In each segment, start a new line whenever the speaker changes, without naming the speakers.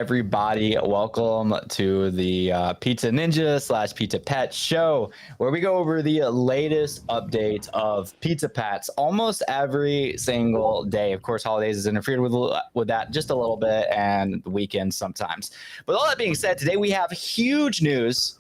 Everybody, welcome to the Pizza Ninja / Pizza Pet show, where we go over the latest updates of Pizza Pets almost every single day. Of course, holidays is interfered with that just a little bit, and weekends sometimes. But all that being said, today we have huge news.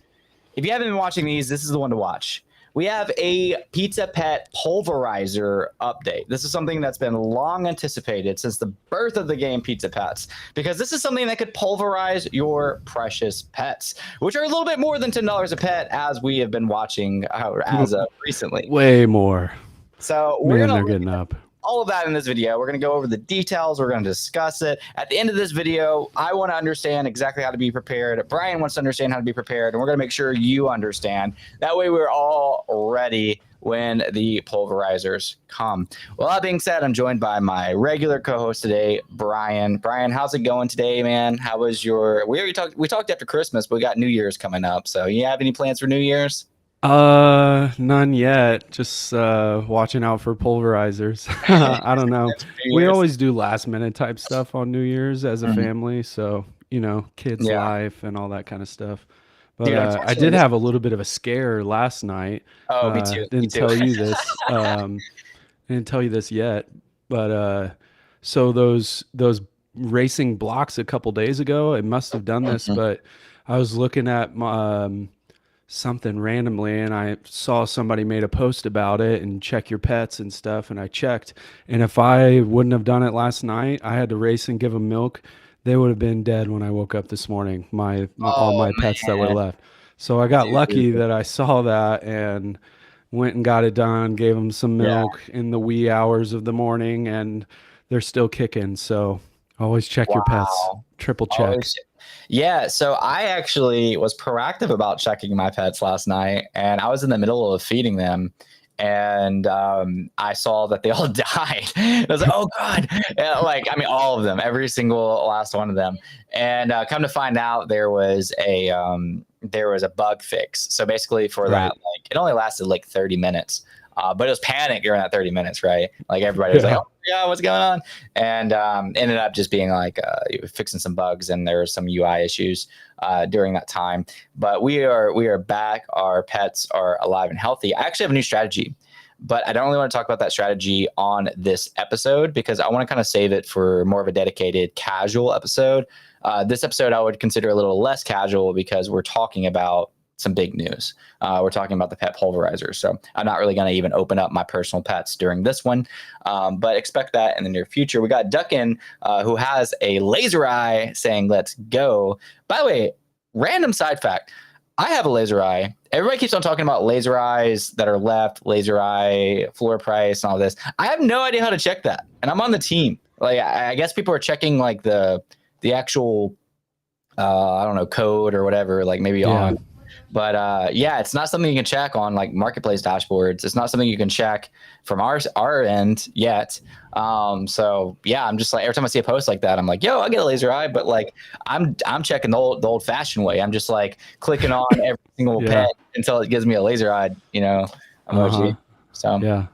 If you haven't been watching these, this is the one to watch. We have a Pizza Pet Pulverizer update. This is something that's been long anticipated since the birth of the game Pizza Pets, because this is something that could pulverize your precious pets, which are a little bit more than $10 a pet, as we have been watching as of recently.
Way more.
So we're
Man,
gonna
they're getting up.
all of that in this video. We're going to go over the details. We're going to discuss it. At the end of this video, I want to understand exactly how to be prepared. Brian wants to understand how to be prepared, and we're going to make sure you understand. That way we're all ready when the pulverizers come. Well, that being said, I'm joined by my regular co-host today, Brian. Brian, how's it going today, man? How was your... We talked after Christmas, but we got New Year's coming up. So you have any plans for New Year's?
None yet. Just watching out for pulverizers. I don't know. We always do last minute type stuff on New Year's as a family, so kids' life and all that kind of stuff. But dude, I did have a little bit of a scare last night.
Oh, me too.
Didn't tell you this. Didn't tell you this yet. But so those racing blocks a couple days ago, it must have done this. But I was looking at my something randomly, and I saw somebody made a post about it and check your pets and stuff, and I checked, and if I wouldn't have done it last night, I had to race and give them milk, they would have been dead when I woke up this morning, all my pets that were left. So I got lucky that I saw that and went and got it done, gave them some milk in the wee hours of the morning, and they're still kicking. So always check your pets, triple check.
Yeah, so I actually was proactive about checking my pets last night, and I was in the middle of feeding them, and I saw that they all died. I was like, oh God. All of them, every single last one of them. And come to find out, there was a bug fix. So basically for that, it only lasted like 30 minutes. But it was panic during that 30 minutes, right? Like everybody was like, oh yeah, what's going on? And ended up just being like fixing some bugs, and there were some UI issues during that time. But we are back. Our pets are alive and healthy. I actually have a new strategy, but I don't really want to talk about that strategy on this episode because I want to kind of save it for more of a dedicated casual episode. This episode I would consider a little less casual because we're talking about some big news. We're talking about the pet pulverizer. So I'm not really going to even open up my personal pets during this one, but expect that in the near future. We got Duckin, who has a laser eye saying, let's go. By the way, random side fact. I have a laser eye. Everybody keeps on talking about laser eyes that are left, laser eye, floor price, and all this. I have no idea how to check that. And I'm on the team. Like, I guess people are checking like the actual, I don't know, code or whatever, like maybe on. But yeah, it's not something you can check on like marketplace dashboards. It's not something you can check from our end yet. So yeah, I'm just like, every time I see a post like that, I'm like, yo, I get a laser eye, but like I'm checking the old fashioned way. I'm just like clicking on every single pet until it gives me a laser eye, emoji. So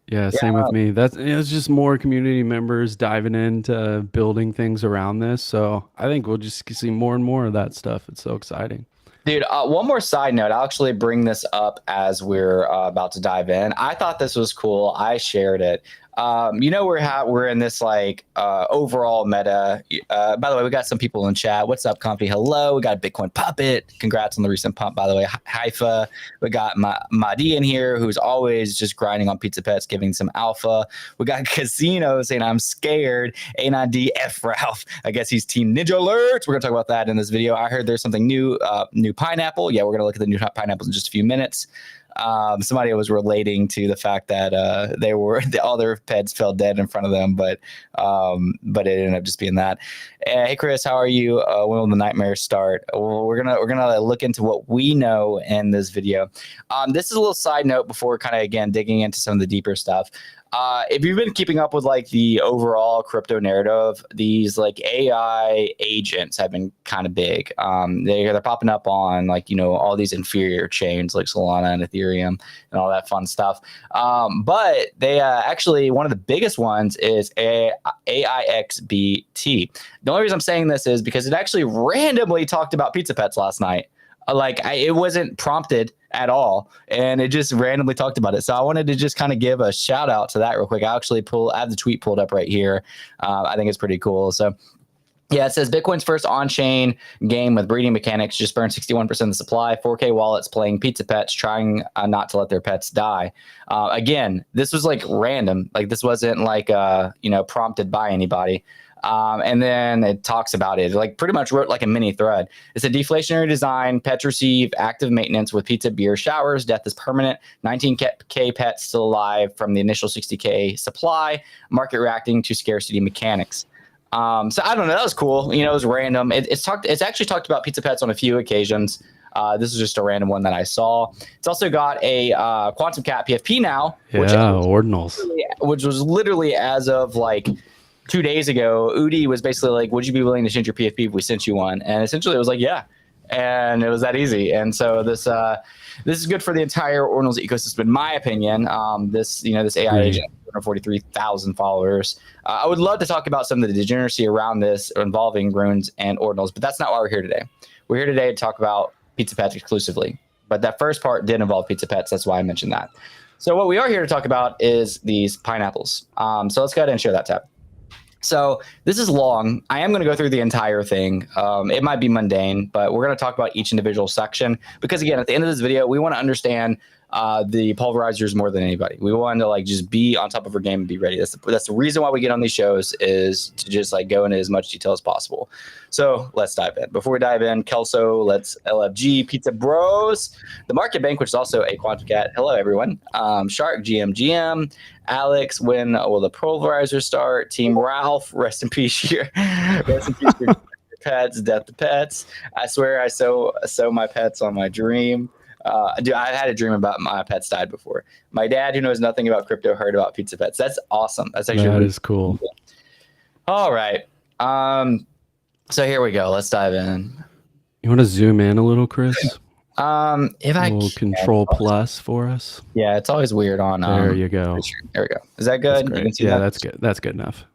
yeah, same with me. It's just more community members diving into building things around this. So I think we'll just see more and more of that stuff. It's so exciting.
Dude, one more side note. I'll actually bring this up as we're about to dive in. I thought this was cool. I shared it. We're in this like overall meta. By the way, we got some people in chat. What's up, Comfy? Hello. We got a Bitcoin Puppet. Congrats on the recent pump, by the way. Haifa. We got Madi in here, who's always just grinding on Pizza Pets, giving some alpha. We got Casino saying I'm scared. A9D F Ralph. I guess he's Team Ninja Alerts. We're gonna talk about that in this video. I heard there's something new. New pineapple. Yeah, we're gonna look at the new pineapples in just a few minutes. Somebody was relating to the fact that all their pets fell dead in front of them, but it ended up just being that. Hey Chris, how are you? When will the nightmares start? Well, we're gonna look into what we know in this video. This is a little side note before kind of again digging into some of the deeper stuff. if you've been keeping up with like the overall crypto narrative, these like AI agents have been kind of big. They're popping up on like, you know, all these inferior chains like Solana and Ethereum and all that fun stuff. But they actually, one of the biggest ones is AIXBT. The only reason I'm saying this is because it actually randomly talked about Pizza Pets last night. It wasn't prompted at all, and it just randomly talked about it. So I wanted to just kind of give a shout out to that real quick. I have the tweet pulled up right here. I think it's pretty cool. So yeah, it says Bitcoin's first on-chain game with breeding mechanics just burned 61% of the supply. 4K wallets playing Pizza Pets, trying not to let their pets die. Again, this was like random. Like this wasn't like prompted by anybody. And then it talks about it, like pretty much wrote like a mini thread. It's a deflationary design. Pets receive active maintenance with pizza, beer, showers. Death is permanent. 19K pets still alive from the initial 60K supply. Market reacting to scarcity mechanics. So I don't know. That was cool. You know, it was random. It's actually talked about Pizza Pets on a few occasions. This is just a random one that I saw. It's also got a Quantum Cat PFP now.
Ordinals.
Which was literally as of like 2 days ago, Udi was basically like, would you be willing to change your PFP if we sent you one? And essentially it was like, yeah. And it was that easy. And so this is good for the entire Ordinals ecosystem, in my opinion. This AI agent, 143,000 followers. I would love to talk about some of the degeneracy around this involving runes and Ordinals, but that's not why we're here today. We're here today to talk about Pizza Pets exclusively. But that first part did involve Pizza Pets. That's why I mentioned that. So what we are here to talk about is these pineapples. So let's go ahead and share that tab. So this is long. I am going to go through the entire thing. It might be mundane, but we're going to talk about each individual section because, again, at the end of this video, we want to understand the pulverizers more than anybody. We want to like just be on top of our game and be ready. That's the reason why we get on these shows, is to just like go into as much detail as possible. So let's dive in. Before we dive in, Kelso, let's LFG, Pizza Bros, the Market Bank, which is also a Quantum Cat. Hello, everyone. Shark, GM, Alex, when will the pulverizer start? Team Ralph, rest in peace here. Rest in peace your pets, death to pets. I swear I sew my pets on my dream. Dude, I had a dream about my pets died before. My dad, who knows nothing about crypto, heard about Pizza Pets. That's awesome. That's actually
that
really
is cool.
All right. So here we go. Let's dive in.
You want to zoom in a little, Chris?
If I
can, Control plus for us.
Yeah, it's always weird on.
There you go.
There we go. Is that good?
That's great. Yeah, that's good. That's good enough.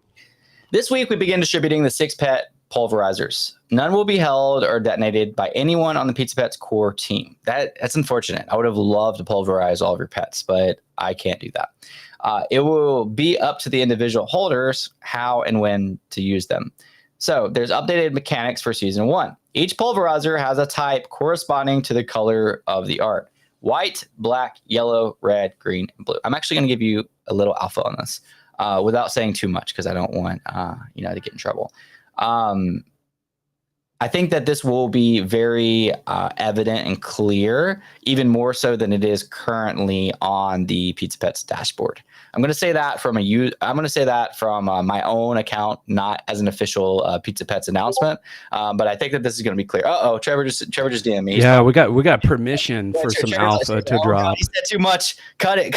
This week we begin distributing the 6 pet pulverizers. None will be held or detonated by anyone on the Pizza Pets core team. That's unfortunate. I would have loved to pulverize all of your pets, but I can't do that. It will be up to the individual holders how and when to use them. So there's updated mechanics for season 1. Each pulverizer has a type corresponding to the color of the art: white, black, yellow, red, green, and blue. I'm actually going to give you a little alpha on this without saying too much because I don't want to get in trouble. I think that this will be very evident and clear, even more so than it is currently on the Pizza Pets dashboard. I'm going to say that from my own account, not as an official Pizza Pets announcement. But I think that this is going to be clear. Trevor just DM'd me.
Yeah, we got permission for some alpha to drop.
God, he said too much. Cut it.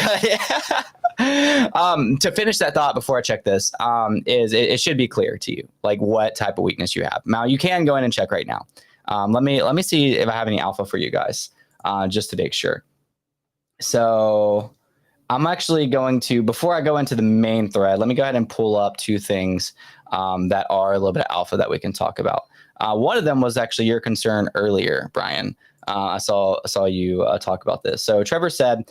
To finish that thought before I check this, it should be clear to you like what type of weakness you have. Now you can go in and check right now. Let me see if I have any alpha for you guys, just to make sure. So I'm actually going to, before I go into the main thread, let me go ahead and pull up 2 things that are a little bit of alpha that we can talk about. One of them was actually your concern earlier, Brian. I saw you talk about this. So Trevor said,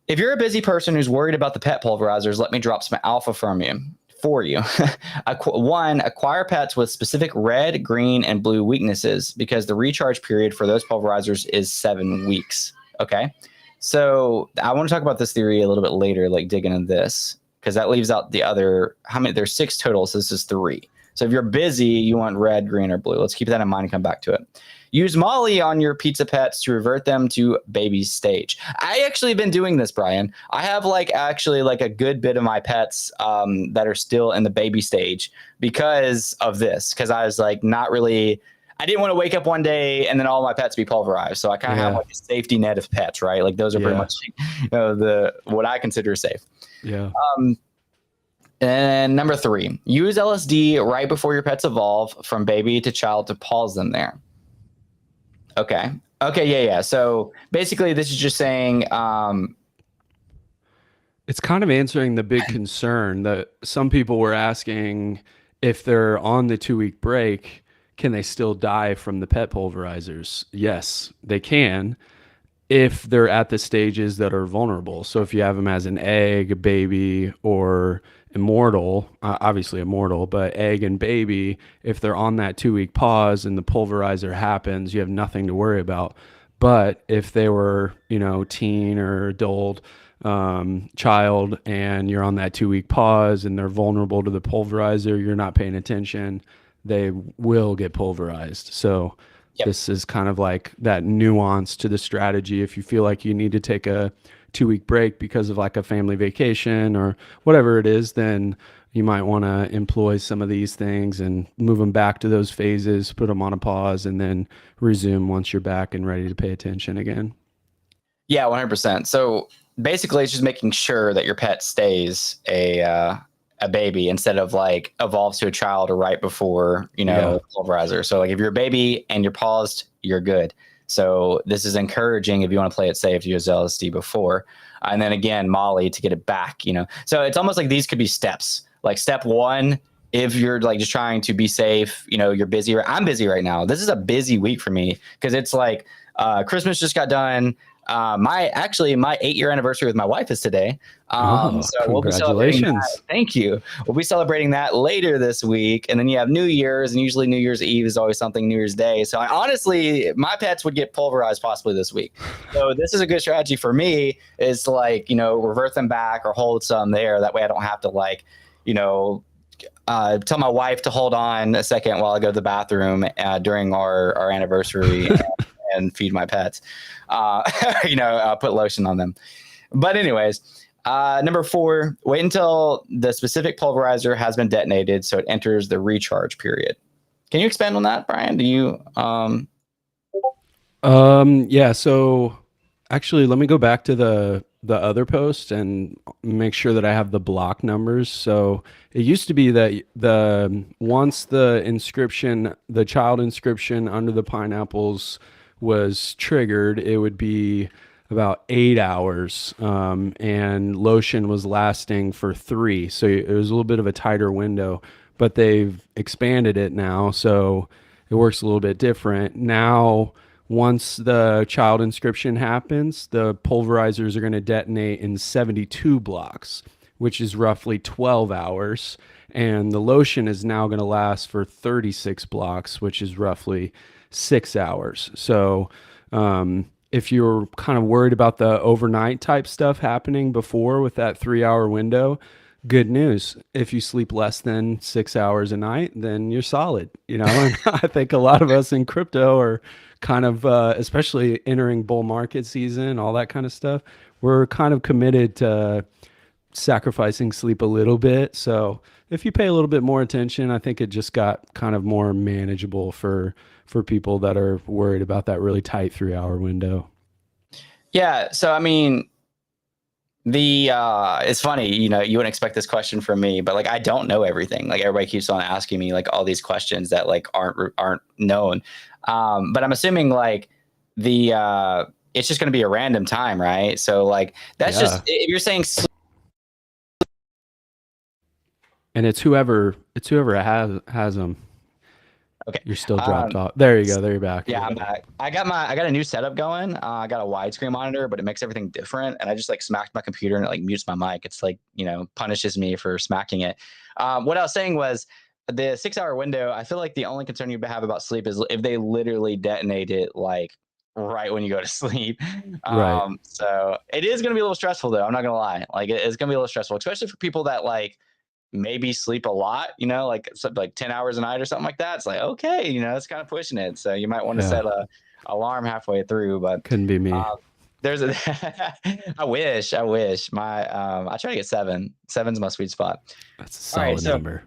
if you're a busy person who's worried about the pet pulverizers, let me drop some alpha for you. 1, acquire pets with specific red, green, and blue weaknesses because the recharge period for those pulverizers is 7 weeks. Okay. So I want to talk about this theory a little bit later, like dig into this, because that leaves out the other, there's 6 total. So this is 3. So if you're busy, you want red, green, or blue. Let's keep that in mind and come back to it. Use Molly on your Pizza Pets to revert them to baby stage. I actually been doing this, Brian. I have actually a good bit of my pets that are still in the baby stage because of this. Because I was like not really, I didn't want to wake up one day and then all my pets be pulverized. So I kind of have
Yeah.
like a safety net of pets, right? Like those are pretty
Yeah.
much the what I consider safe.
Yeah.
Um, and number 3, use LSD right before your pets evolve from baby to child to pause them there. Okay. Okay. Yeah. Yeah. So basically, this is just saying,
It's kind of answering the big concern that some people were asking if they're on the 2 week break, can they still die from the pet pulverizers? Yes, they can if they're at the stages that are vulnerable. So if you have them as an egg, a baby, or immortal, obviously immortal, but egg and baby, if they're on that 2 week pause and the pulverizer happens, you have nothing to worry about. But if they were, teen or adult, child, and you're on that 2 week pause and they're vulnerable to the pulverizer, you're not paying attention, they will get pulverized. So
yep.
this is kind of like that nuance to the strategy. If you feel like you need to take a 2 week break because of like a family vacation or whatever it is, then you might want to employ some of these things and move them back to those phases, put them on a pause, and then resume once you're back and ready to pay attention again.
Yeah, 100%. So basically, it's just making sure that your pet stays a baby instead of like evolves to a child right before
Yeah.
pulverizer. So like if you're a baby and you're paused, you're good. So this is encouraging if you want to play it safe to use LSD before, and then again Molly to get it back. So it's almost like these could be steps. Like step 1, if you're like just trying to be safe, you're busy. I'm busy right now. This is a busy week for me because it's like Christmas just got done. My 8-year anniversary with my wife is today.
Oh,
So we'll be celebrating that.
congratulations.
Thank you. We'll be celebrating that later this week. And then you have New Year's, and usually New Year's Eve is always something, New Year's Day. So honestly, my pets would get pulverized possibly this week. So this is a good strategy for me, is to like, revert them back or hold some there. That way I don't have to like, tell my wife to hold on a second while I go to the bathroom during our anniversary and feed my pets, put lotion on them. But anyways, number 4, wait until the specific pulverizer has been detonated so it enters the recharge period. Can you expand on that, Brian? Do you?
Yeah. So actually, let me go back to the other post and make sure that I have the block numbers. So it used to be that once the child inscription under the pineapples was triggered, it would be about 8 hours, and lotion was lasting for 3. So it was a little bit of a tighter window, but they've expanded it now, so it works a little bit different now. Once the child inscription happens, the pulverizers are going to detonate in 72 blocks, which is roughly 12 hours. And the lotion is now going to last for 36 blocks, which is roughly 6 hours. So, if you're kind of worried about the overnight type stuff happening before with that 3 hour window, good news. If you sleep less than 6 hours a night, then you're solid. And I think a lot of us in crypto are kind of, especially entering bull market season, all that kind of stuff, we're kind of committed to sacrificing sleep a little bit. So if you pay a little bit more attention, I think it just got kind of more manageable for people that are worried about that really tight 3 hour window.
Yeah. So I mean, it's funny, you wouldn't expect this question from me, but like I don't know everything. Like everybody keeps on asking me like all these questions that like aren't known. But I'm assuming like it's just going to be a random time, right? So like that's just if you're saying.
And it's whoever has them.
Okay.
You're still dropped off. There you go. There you're back.
Yeah, I'm back. I got a new setup going. I got a widescreen monitor, but it makes everything different. And I just like smacked my computer and it like mutes my mic. It's like, punishes me for smacking it. What I was saying was the 6-hour window. I feel like the only concern you have about sleep is if they literally detonate it like right when you go to sleep.
Right.
So it is going to be a little stressful though. I'm not going to lie. Like it's going to be a little stressful, especially for people that like maybe sleep a lot, like 10 hours a night or something like that. It's like, okay, it's kind of pushing it. So you might want to set a alarm halfway through, but
couldn't be me.
There's I wish my I try to get 7. 7's my sweet spot.
That's a solid number.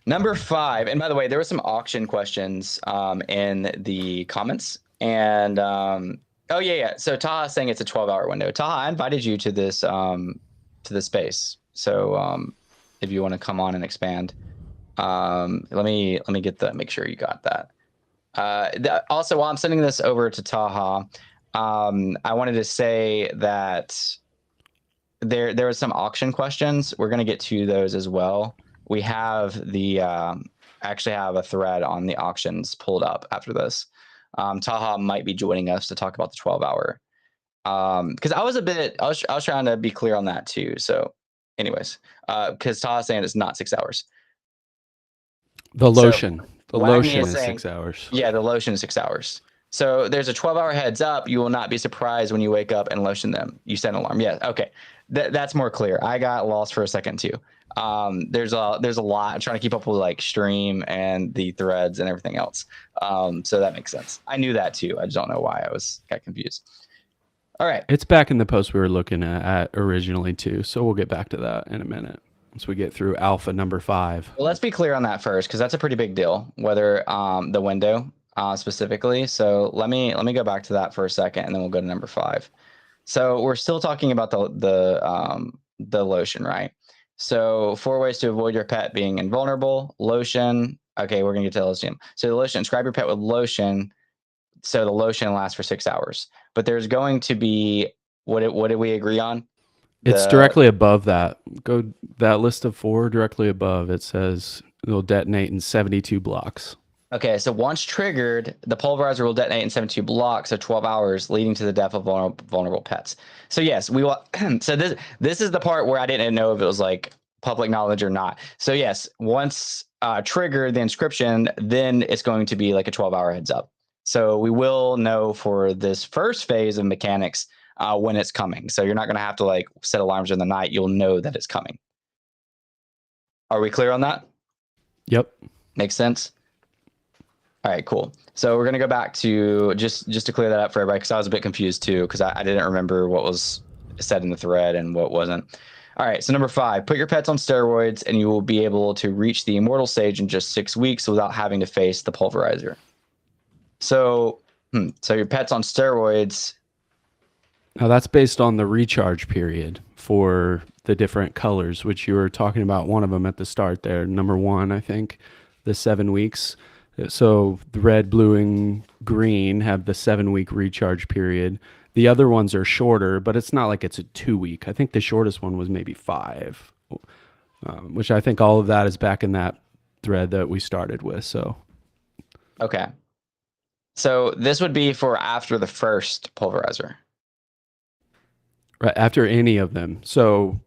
Number 5, and by the way, there were some auction questions in the comments, and oh yeah. So Taha's saying it's a 12-hour window. Taha, I invited you to this space. So if you want to come on and expand, let me make sure you got that. Also, while I'm sending this over to Taha, I wanted to say that there was some auction questions. We're going to get to those as well. We have the actually have a thread on the auctions pulled up after this. Taha might be joining us to talk about the 12-hour. Because I was trying to be clear on that too. So, anyways, because Taha's saying it's not 6 hours.
The lotion.
So,
the
Wagner
lotion is
saying,
6 hours.
Yeah, the lotion is 6 hours. So there's a 12-hour heads up. You will not be surprised when you wake up and lotion them. You set an alarm. Yeah, okay. That's more clear. I got lost for a second too. There's a lot. I'm trying to keep up with like stream and the threads and everything else. So that makes sense. I knew that too. I just don't know why I got confused. All right.
It's back in the post we were looking at originally too. So we'll get back to that in a minute once we get through alpha number 5.
Well, let's be clear on that first, because that's a pretty big deal, whether the window specifically. So let me go back to that for a second, and then we'll go to number 5. So we're still talking about the lotion, right? So 4 ways to avoid your pet being invulnerable. Lotion. Okay, we're gonna get to the lotion. So the lotion, describe your pet with lotion. So the lotion lasts for 6 hours. But there's going to be what did we agree on?
It's directly above that. Go that list of 4 directly above. It says it'll detonate in 72 blocks.
Okay, so once triggered, the pulverizer will detonate in 72 blocks of 12 hours, leading to the death of vulnerable pets. So yes, we will. So this is the part where I didn't know if it was like public knowledge or not. So yes, once triggered the inscription, then it's going to be like a 12-hour heads up. So we will know for this first phase of mechanics when it's coming. So you're not going to have to like set alarms in the night. You'll know that it's coming. Are we clear on that?
Yep.
Makes sense. All right, cool. So we're going to go back to just to clear that up for everybody, because I was a bit confused too, because I didn't remember what was said in the thread and what wasn't. All right, so number 5, put your pets on steroids and you will be able to reach the immortal stage in just 6 weeks without having to face the pulverizer. So, so your pet's on steroids.
Now that's based on the recharge period for the different colors, which you were talking about one of them at the start there. Number 1, I think, the 7 weeks. So the red, blue, and green have the 7-week recharge period. The other ones are shorter, but it's not like it's a 2-week. I think the shortest one was maybe 5, which I think all of that is back in that thread that we started with. So,
okay. So this would be for after the first pulverizer.
Right after any of them. So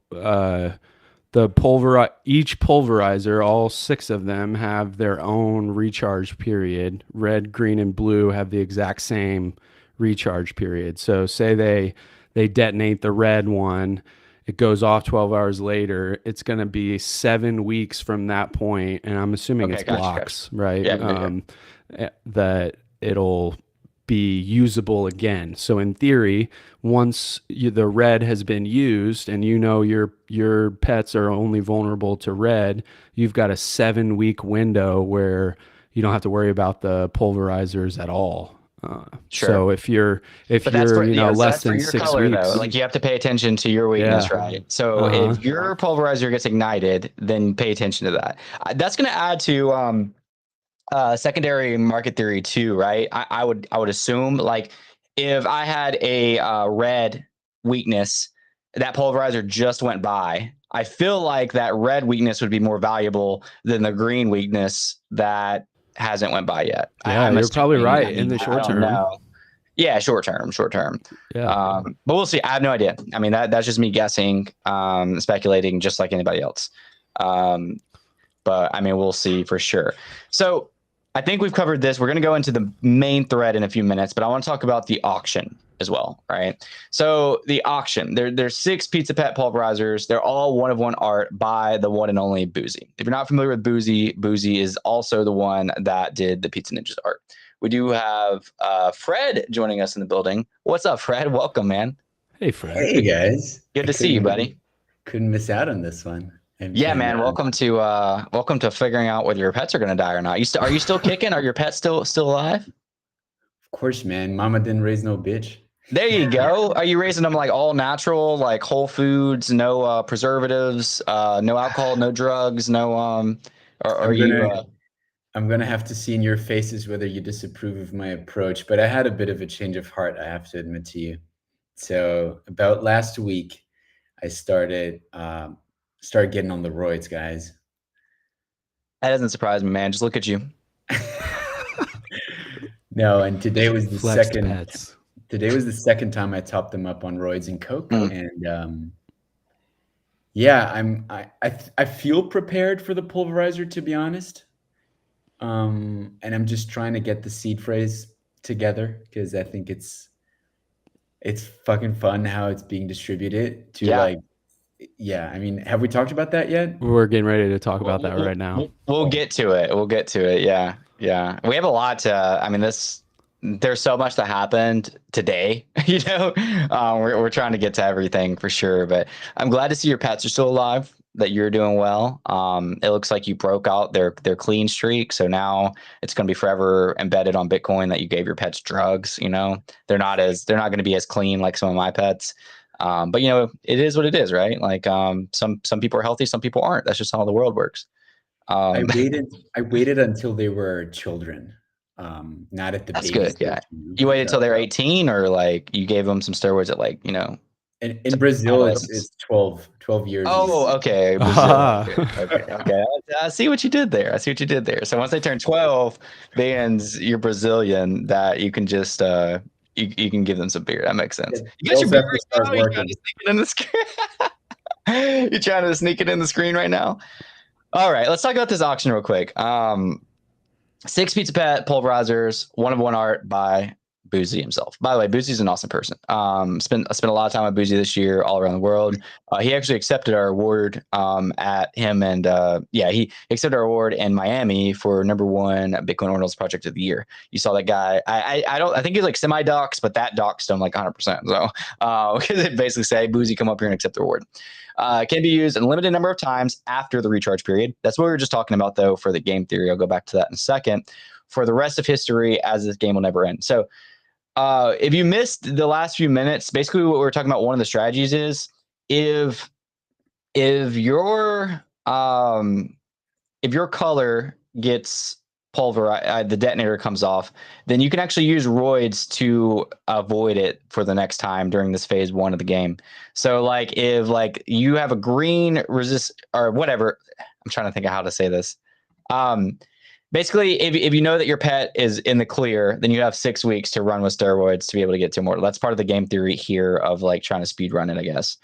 each pulverizer, all 6 of them have their own recharge period. Red, green, and blue have the exact same recharge period. So say they detonate the red one, it goes off 12 hours later. It's going to be 7 weeks from that point, and I'm assuming it's blocks, right?
Yeah.
That it'll be usable again. So in theory, once the red has been used and you know your pets are only vulnerable to red, you've got a 7-week window where you don't have to worry about the pulverizers at all.
Sure.
So if you're less than 6
color,
weeks,
though, like you have to pay attention to your weakness, right? So if your pulverizer gets ignited, then pay attention to that. That's going to add to secondary market theory too, right? I would assume, like, if I had a red weakness, that pulverizer just went by, I feel like that red weakness would be more valuable than the green weakness that hasn't went by yet.
Yeah, you're probably right in the short term.
Yeah, short term.
Yeah.
But we'll see. I have no idea. I mean, that's just me guessing, speculating, just like anybody else. But I mean, we'll see for sure. So I think we've covered this. We're going to go into the main thread in a few minutes, but I want to talk about the auction as well, right? So the auction, there's 6 Pizza Pet pulverizers. They're all one of one art by the one and only Boozy. If you're not familiar with Boozy, Boozy is also the one that did the Pizza Ninjas art. We do have Fred joining us in the building. What's up, Fred? Welcome, man.
Hey, Fred.
Hey, guys.
Good to see you, buddy.
Couldn't miss out on this one.
Yeah,
And
man. Welcome to figuring out whether your pets are gonna die or not. Are you still kicking? Are your pets still alive?
of course, man, Mama didn't raise no bitch.
There you go. Are you raising them like all natural, like whole foods, no preservatives, no alcohol, no drugs, no or are
I'm
you
gonna I'm gonna have to see in your faces whether you disapprove of my approach, but I had a bit of a change of heart, I have to admit to you. So about last week, I started getting on the roids, guys.
that doesn't surprise me, man. Just look at you.
No, and today was the
Flexed
second.
pets.
Today was the second time I topped them up on roids and coke,
Mm.
and yeah, I feel prepared for the pulverizer, to be honest. And I'm just trying to get the seed phrase together because I think it's fucking fun how it's being distributed to
Yeah.
like, yeah. I mean, have we talked about that yet?
We're getting ready to talk about that right now.
We'll get to it. We'll get to it. Yeah. Yeah. We have a lot to, I mean, there's so much that happened today, we're trying to get to everything for sure, but I'm glad to see your pets are still alive, that you're doing well. It looks like you broke out their clean streak. So now it's going to be forever embedded on Bitcoin that you gave your pets drugs. They're not going to be as clean like some of my pets. But it is what it is, right? Like some people are healthy, some people aren't. That's just how the world works.
I
Um,
waited. I waited until they were children, not at the
that's
baby
good. Yeah.
stage.
You waited
So
until they're 18, or like you gave them some steroids at like,
in Brazil,
adolescence?
it's 12 years is.
Oh, okay. Brazil.
Ah.
Okay. I see what you did there. So once they turn 12, then you're Brazilian, that you can just you can give them some beer. That makes sense. You
They
got your
also
beer
have to
right
start
now? You trying
working.
to sneak it in the screen? You trying to sneak it in the screen right now? All right, let's talk about this auction real quick. 6 Pizza Pet Pulverizers, one of one art by Boozy himself. By the way, Boozy's an awesome person. I spent a lot of time with Boozy this year, all around the world. He actually accepted our award at him, and he accepted our award in Miami for #1 Bitcoin Ordinals Project of the Year. You saw that guy. I think he's like semi docs, but that doxed him like 100%. So because it basically say Boozy, come up here and accept the award. Can be used a limited number of times after the recharge period. That's what we were just talking about, though, for the game theory. I'll go back to that in a second. For the rest of history, as this game will never end. So if you missed the last few minutes, basically what we're talking about, one of the strategies is if your color gets pulverized, the detonator comes off, then you can actually use roids to avoid it for the next time during this phase 1 of the game. So like if like you have a green resist or whatever, I'm trying to think of how to say this. Basically, if you know that your pet is in the clear, then you have 6 weeks to run with steroids to be able to get to immortal. That's part of the game theory here of like trying to speed run it, I guess.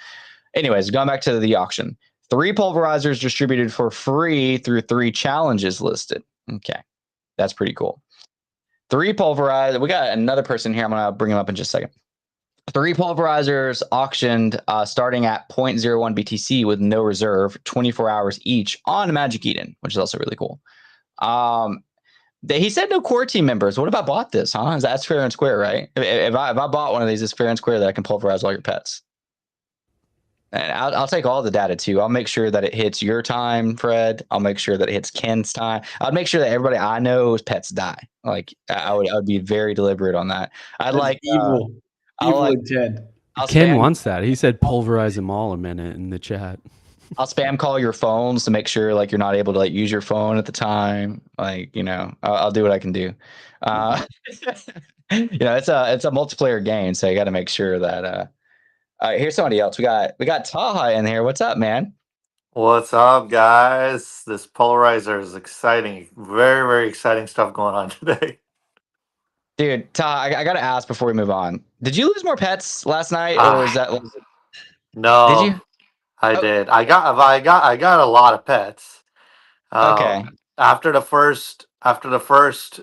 Anyways, going back to the auction. 3 pulverizers distributed for free through 3 challenges listed. Okay, that's pretty cool. 3 pulverizers. We got another person here. I'm going to bring him up in just a second. 3 pulverizers auctioned starting at 0.01 BTC with no reserve, 24 hours each on Magic Eden, which is also really cool. He said no core team members. What if I bought this, huh? That's fair and square, right? If I bought one of these, it's fair and square that I can pulverize all your pets. And I'll take all the data too. I'll make sure that it hits your time, Fred. I'll make sure that it hits Ken's time. I'll make sure that everybody I know's pets die. Like I would be very deliberate on that. I'd
That's
like
evil,
I'll like
intent.
I'll
Ken
spam
wants that. He said pulverize them all a minute in the chat.
I'll spam call your phones to make sure like you're not able to like use your phone at the time. Like I'll do what I can do. It's a multiplayer game, so you got to make sure that. Here's somebody else. We got Taha in here. What's up, man?
What's up, guys? This polarizer is exciting. Very, very exciting stuff going on today.
Dude, Taha, I gotta ask before we move on. Did you lose more pets last night, or is that? Did
No,
you?
I
Oh,
did. I got a lot of pets.
okay.
After the first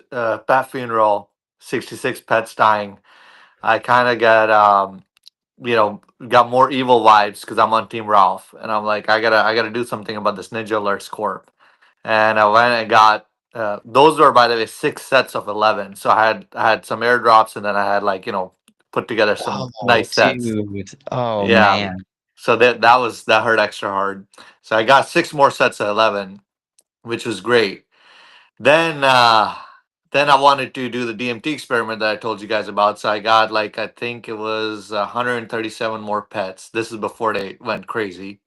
pet funeral, 66 pets dying. I kind of got more evil vibes because I'm on Team Ralph, and I'm like, I gotta do something about this Ninja Alerts Corp. And I went and got those were, by the way, 6 sets of 11. So I had some airdrops, and then I had put together some
Oh,
nice sets.
dude. Oh
Yeah.
man.
So that hurt extra hard. So I got 6 more sets of 11, which was great. Then then I wanted to do the DMT experiment that I told you guys about. So I got like I think it was 137 more pets. This is before they went crazy.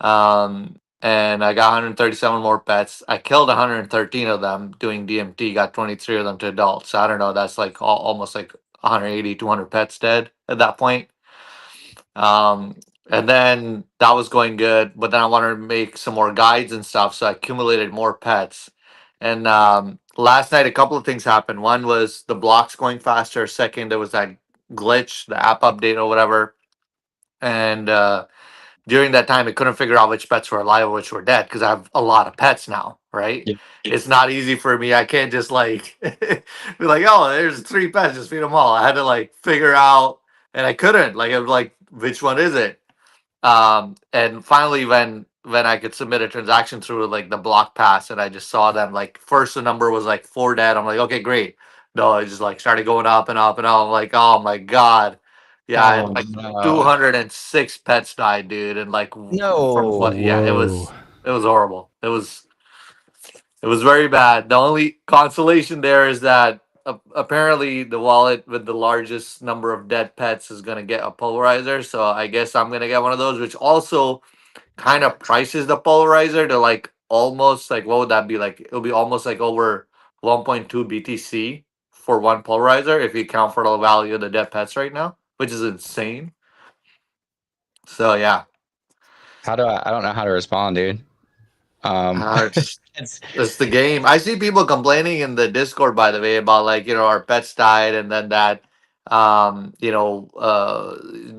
And I got 137 more pets. I killed 113 of them doing DMT. Got 23 of them to adults. So I don't know. That's like almost like 180, 200 pets dead at that point. Um, and then that was going good, but then I wanted to make some more guides and stuff, so I accumulated more pets. And last night, a couple of things happened. One was the blocks going faster. Second, there was that glitch, the app update or whatever. And during that time, I couldn't figure out which pets were alive or which were dead because I have a lot of pets now, right?
Yeah.
It's not easy for me. I can't just like be like, oh, there's 3 pets, just feed them all. I had to like figure out, and I couldn't. Like, I was like, which one is it? And finally, when I could submit a transaction through like the block pass, and I just saw them like first the number was like 4 dead. I'm like, okay, great. No, it just like started going up and up and up. I'm like, oh my god, yeah, I had
Oh
like
no.
206 pets died, dude, and like from
No.
what? Yeah,
Whoa.
it was horrible. It was very bad. The only consolation there is that apparently the wallet with the largest number of dead pets is gonna get a polarizer. So I guess I'm gonna get one of those, which also kind of prices the polarizer to like almost like what would that be like? It'll be almost like over 1.2 BTC for one polarizer if you count for the value of the dead pets right now, which is insane. So yeah,
How do I don't know how to respond, dude.
it's
It's
it's the game. I see people complaining in the Discord, by the way, about like our pets died, and then that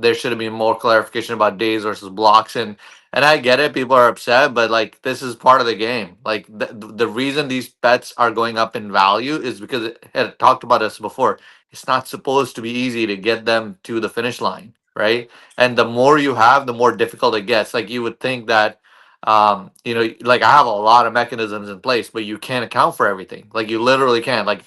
there should have been more clarification about days versus blocks, and I get it. People are upset, but like this is part of the game. Like the reason these pets are going up in value is because it had talked about this before. It's not supposed to be easy to get them to the finish line, right? And the more you have, the more difficult it gets. Like you would think that like I have a lot of mechanisms in place, but you can't account for everything. Like you literally can't. Like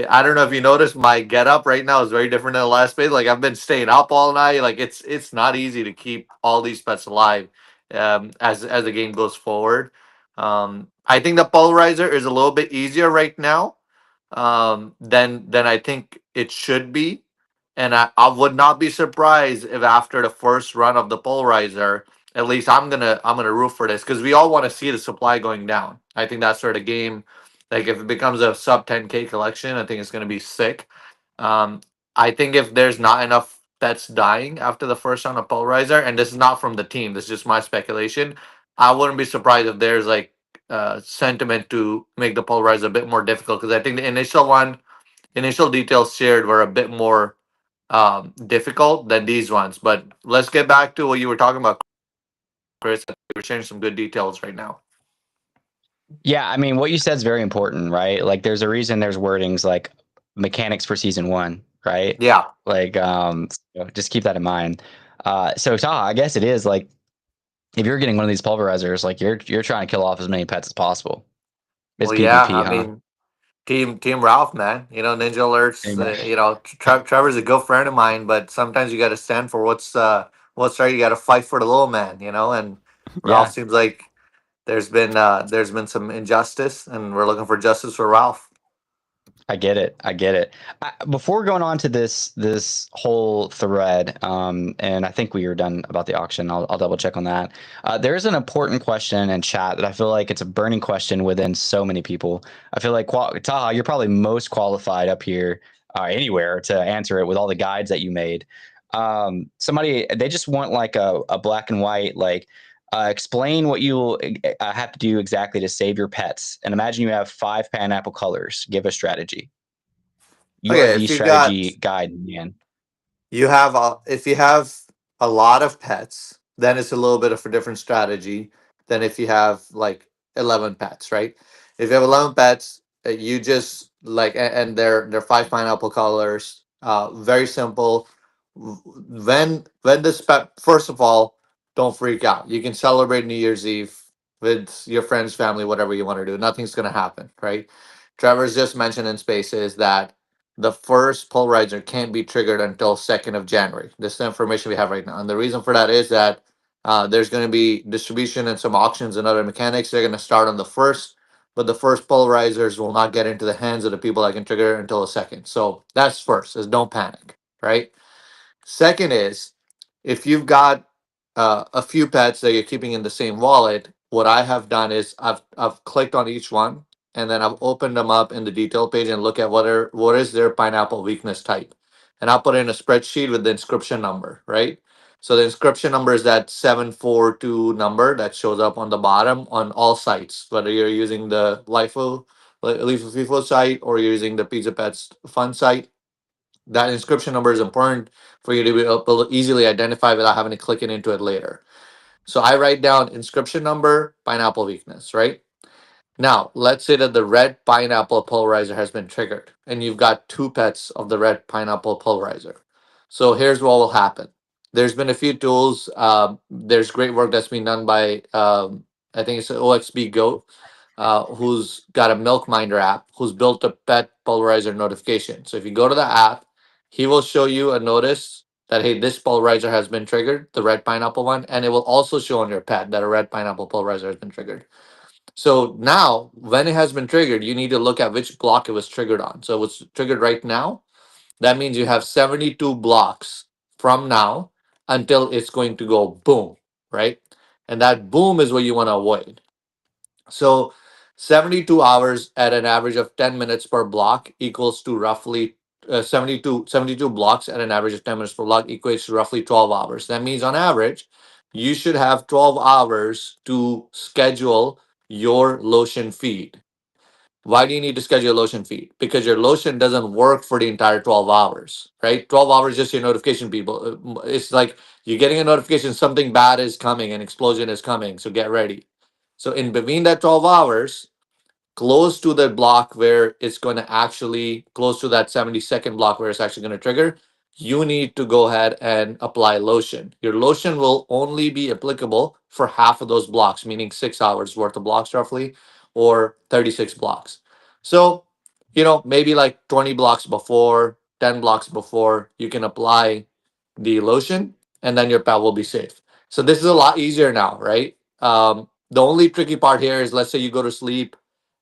I don't know if you noticed my get up right now is very different than the last space. Like I've been staying up all night. Like it's not easy to keep all these pets alive as the game goes forward. I think the polarizer is a little bit easier right now than I think it should be. And I would not be surprised if after the first run of the polarizer, at least I'm gonna root for this because we all want to see the supply going down. I think that's where the game, like if it becomes a sub 10K collection, I think it's gonna be sick. Um, I think if there's not enough pets dying after the first round of polarizer, and this is not from the team, this is just my speculation. I wouldn't be surprised if there's like sentiment to make the polarizer a bit more difficult because I think the initial details shared were a bit more difficult than these ones. But let's get back to what you were talking about, Chris. You were sharing some good details right now.
Yeah, I mean, what you said is very important, right? Like, there's a reason there's wordings like mechanics for season one, right?
Yeah.
Like, just keep that in mind. So Taha, I guess it is like if you're getting one of these pulverizers, like you're trying to kill off as many pets as possible. It's
Well, yeah.
PvP,
I
huh?
mean, Team Ralph, man. Ninja Alerts.
Amen.
Trevor's a good friend of mine, but sometimes you got to stand for what's right. You got to fight for the little man, and Ralph
Yeah.
seems like there's been some injustice, and we're looking for justice for Ralph.
I get it. Before going on to this whole thread, and I think we are done about the auction. I'll double check on that. There is an important question in chat that I feel like it's a burning question within so many people. I feel like Taha, you're probably most qualified up here, anywhere to answer it with all the guides that you made. They just want like a black and white like. Explain what you have to do exactly to save your pets. And imagine you have 5 pineapple colors. Give a strategy. You are
Okay,
the
if you got
strategy guide, man.
if you have a lot of pets, then it's a little bit of a different strategy than if you have like 11 pets, right? If you have 11 pets, you just like and they're 5 pineapple colors. Very simple. When this pet, first of all, don't freak out. You can celebrate New Year's Eve with your friends, family, whatever you want to do. Nothing's gonna happen, right? Trevor's just mentioned in Spaces that the first polarizer can't be triggered until 2nd of January. This is the information we have right now. And the reason for that is that There's going to be distribution and some auctions and other mechanics. They're going to start on the first, but the first pulverizers will not get into the hands of the people that can trigger it until the second. So that's first, is don't panic, right? Second is, if you've got a few pets that you're keeping in the same wallet, what I have done is I've clicked on each one, and then I've opened them up in the detail page and look at what is their pineapple weakness type, and I'll put in a spreadsheet with the inscription number, right? So the inscription number is that 742 number that shows up on the bottom on all sites, whether you're using the Lifo FIFO site or you're using the Pizza Pets Fun site. That inscription number is important for you to be able to easily identify without having to click it into it later. So I write down inscription number, pineapple weakness, right? Now, let's say that the red pineapple pulverizer has been triggered and you've got two pets of the red pineapple pulverizer. So here's what will happen. There's been a few tools. There's great work that's been done by, I think it's OXB Goat, who's got a Milk Minder app, who's built a pet pulverizer notification. So if you go to the app, he will show you a notice that, hey, this pulverizer has been triggered, the red pineapple one, and it will also show on your pet that a red pineapple pulverizer has been triggered. So now, when it has been triggered, you need to look at which block it was triggered on. So it was triggered right now. That means you have 72 blocks from now until it's going to go boom, right? And that boom is what you want to avoid. So 72 hours at an average of 10 minutes per block equals to roughly 72 blocks at an average of 10 minutes per block equates to roughly 12 hours. That means on average, you should have 12 hours to schedule your lotion feed. Why do you need to schedule a lotion feed? Because your lotion doesn't work for the entire 12 hours, right? 12 hours just your notification, people. It's like you're getting a notification something bad is coming, an explosion is coming, so get ready. So in between that 12 hours, close to the block where it's going to actually close to that 70-second block where it's actually going to trigger, you need to go ahead and apply lotion. Your lotion will only be applicable for half of those blocks, meaning 6 hours worth of blocks roughly, or 36 blocks. So, maybe like 20 blocks before, 10 blocks before, you can apply the lotion, and then your pet will be safe. So this is a lot easier now, right? The only tricky part here is, let's say you go to sleep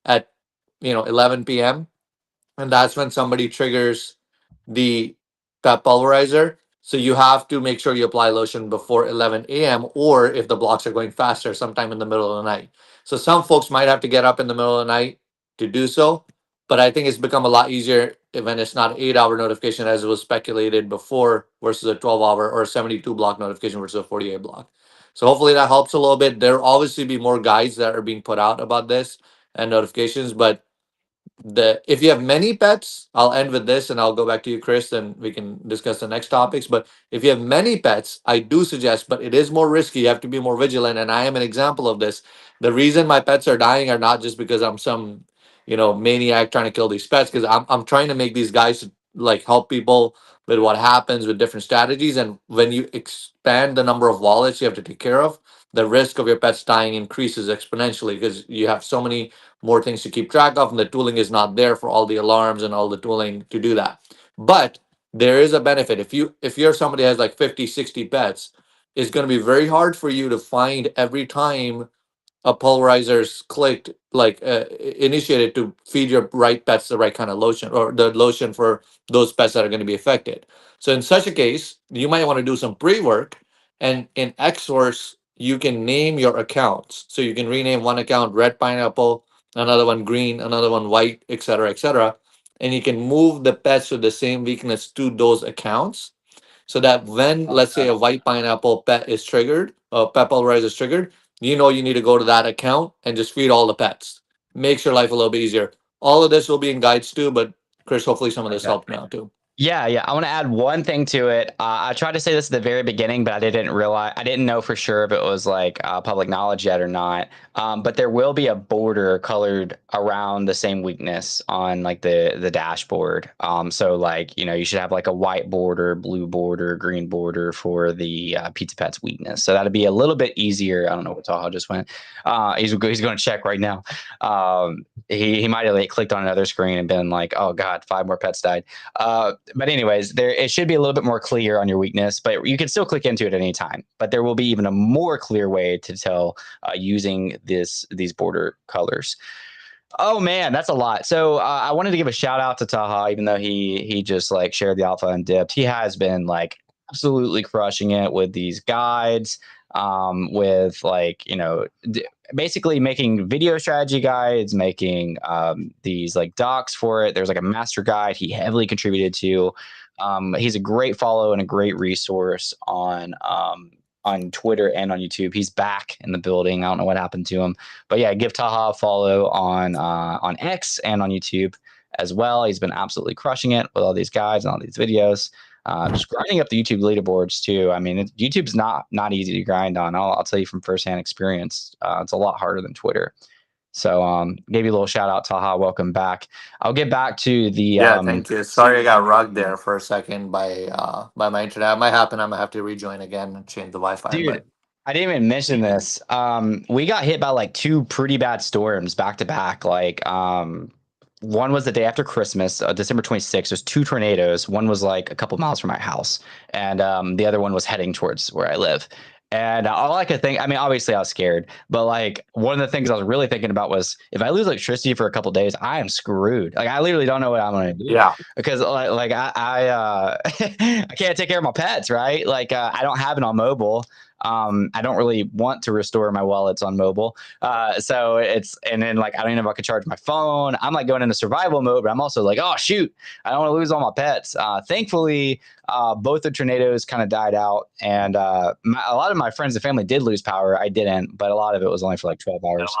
at 11 p.m. and that's when somebody triggers the pet pulverizer. So you have to make sure you apply lotion before 11 a.m. or if the blocks are going faster, sometime in the middle of the night. So some folks might have to get up in the middle of the night to do so, but I think it's become a lot easier when it's not an 8-hour notification as it was speculated before versus a 12-hour or a 72 block notification versus a 48 block. So hopefully that helps a little bit. There will obviously be more guides that are being put out about this and notifications, but if you have many pets, I'll end with this and I'll go back to you, Chris, and we can discuss the next topics. But if you have many pets, I do suggest, but it is more risky. You have to be more vigilant. And I am an example of this. The reason my pets are dying are not just because I'm some, maniac trying to kill these pets, because I'm trying to make these guys like help people with what happens with different strategies. And when you expand the number of wallets you have to take care of, the risk of your pets dying increases exponentially because you have so many more things to keep track of, and the tooling is not there for all the alarms and all the tooling to do that. But there is a benefit. If you're somebody who has like 50, 60 pets, it's going to be very hard for you to find every time a pulverizer's clicked, like initiated to feed your right pets the right kind of lotion or the lotion for those pets that are going to be affected. So in such a case, you might want to do some pre-work, and in Xsource, you can name your accounts. So you can rename one account red pineapple, another one green, another one white, etc., etc. And you can move the pets with the same weakness to those accounts so that when, let's say, a white pineapple pet is triggered, pet pulverizer is triggered, you need to go to that account and just feed all the pets. Makes your life a little bit easier. All of this will be in guides too, but Chris, hopefully some of this helped now too.
Yeah. I want to add one thing to it. I tried to say this at the very beginning, but I didn't know for sure if it was like public knowledge yet or not. But there will be a border colored around the same weakness on like the dashboard. So like, you should have like a white border, blue border, green border for the Pizza Pet's weakness. So that'll be a little bit easier. I don't know what Taha just went. He's going to check right now. He might have like clicked on another screen and been like, oh God, 5 more pets died. but anyways, there it should be a little bit more clear on your weakness, but you can still click into it at any time. But there will be even a more clear way to tell using these border colors. Oh man, that's a lot. So I wanted to give a shout out to Taha, even though he just like shared the alpha and dipped. He has been like absolutely crushing it with these guides, with like basically making video strategy guides, making these like docs for it. There's like a master guide he heavily contributed to. He's a great follow and a great resource on Twitter and on YouTube. He's back in the building. I don't know what happened to him, but yeah, give Taha a follow on X and on YouTube as well. He's been absolutely crushing it with all these guides and all these videos. Just grinding up the YouTube leaderboards too. I mean, YouTube's not easy to grind on. I'll tell you from firsthand experience. It's a lot harder than Twitter. So gave you a little shout out, Taha. Welcome back. I'll get back to the
Yeah, thank you. Sorry, I got rugged there for a second by my internet. It might happen. I'm gonna have to rejoin again and change the Wi-Fi.
dude.
But
I didn't even mention this. We got hit by like two pretty bad storms back to back. Like one was the day after Christmas, December 26th. There's two tornadoes. One was like a couple miles from my house, and the other one was heading towards where I live. And all I could think, I mean, obviously I was scared, but like one of the things I was really thinking about was if I lose electricity for a couple days, I am screwed. Like I literally don't know what I'm gonna do.
yeah,
Because I I can't take care of my pets, right? Like I don't have it on mobile. I don't really want to restore my wallets on mobile. So and then like I don't even know if I could charge my phone. I'm like going into survival mode, but I'm also like, oh shoot, I don't want to lose all my pets. Thankfully, both the tornadoes kind of died out, and a lot of my friends and family did lose power. I didn't, but a lot of it was only for like 12 hours.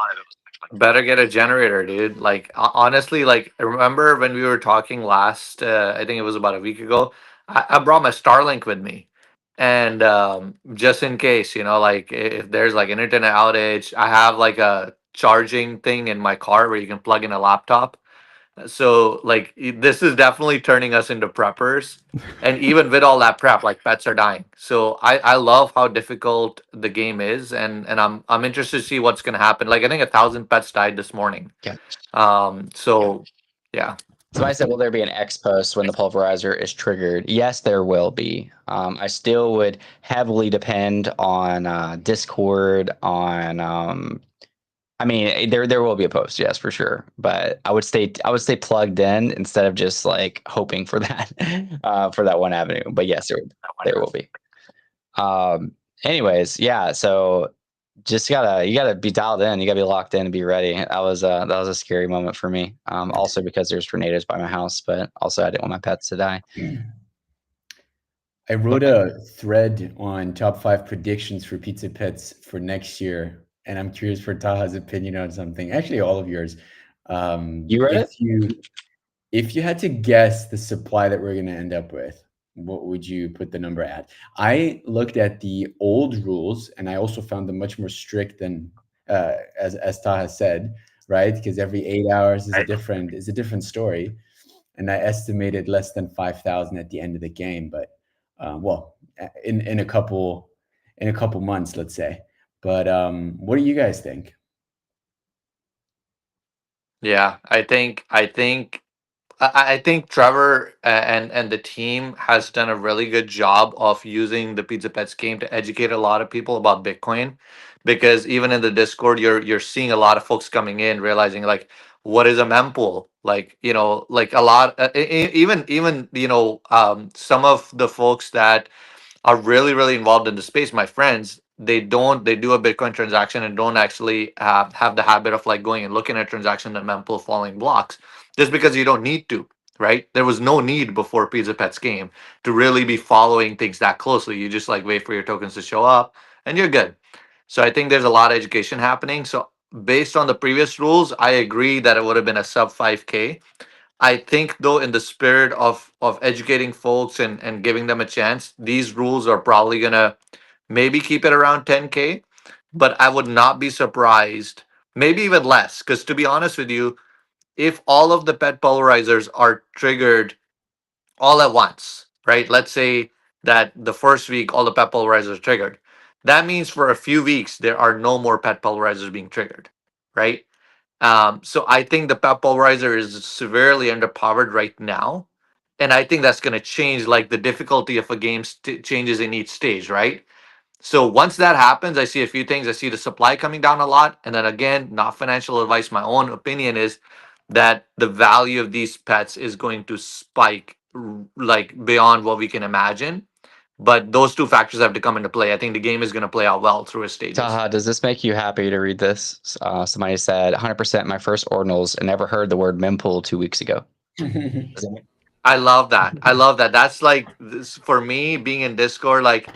better get a generator, dude. Like honestly, like I remember when we were talking last. I think it was about a week ago. I brought my Starlink with me, and just in case, like if there's like an internet outage, I have like a charging thing in my car where you can plug in a laptop. So like this is definitely turning us into preppers. And even with all that prep, like pets are dying. So I love how difficult the game is, and I'm interested to see what's gonna happen. Like I think 1,000 pets died this morning.
Yeah.
So yeah.
So I said, will there be an X post when the pulverizer is triggered? Yes, there will be. I still would heavily depend on Discord, on I mean, there will be a post, yes, for sure. But I would stay plugged in instead of just like hoping for that for that one avenue. But yes, there will be. Anyways, yeah. So just you gotta be dialed in. You gotta be locked in and be ready. That was a scary moment for me. Also because there's tornadoes by my house, but also I didn't want my pets to die.
I wrote a thread on top 5 predictions for Pizza Pets for next year, and I'm curious for Taha's opinion on something. Actually, all of yours.
You read it?
If you had to guess the supply that we're going to end up with, what would you put the number at? I looked at the old rules, and I also found them much more strict than as Taha said, right? Because every 8 hours is a different story, and I estimated less than 5,000 at the end of the game, but well, in a couple months, let's say. But what do you guys think?
Yeah, I think Trevor and the team has done a really good job of using the Pizza Pets game to educate a lot of people about Bitcoin, because even in the Discord, you're seeing a lot of folks coming in realizing like what is a mempool, like like a lot, even some of the folks that are really really involved in the space, my friends, they do a Bitcoin transaction and don't actually have the habit of like going and looking at transaction and mempool following blocks, just because you don't need to, right? There was no need before Pizza Pets game to really be following things that closely. You just like wait for your tokens to show up and you're good. So I think there's a lot of education happening. So based on the previous rules, I agree that it would have been a sub 5K. I think though, in the spirit of educating folks and giving them a chance, these rules are probably gonna maybe keep it around 10K, but I would not be surprised, maybe even less. Because to be honest with you, if all of the pet polarizers are triggered all at once, right? Let's say that the first week all the pet polarizers are triggered. That means for a few weeks there are no more pet polarizers being triggered, right? So I think the pet pulverizer is severely underpowered right now. and I think that's going to change, like the difficulty of a game changes in each stage, right? So once that happens, I see a few things. I see the supply coming down a lot. And then again, not financial advice, my own opinion is that the value of these pets is going to spike like beyond what we can imagine. But those two factors have to come into play. I think the game is going to play out well through its stages.
Taha, does this make you happy to read this? Somebody said 100% my first ordinals and never heard the word mempool 2 weeks ago. Does it make-
I love that. I love that. That's like this, for me being in Discord. Like,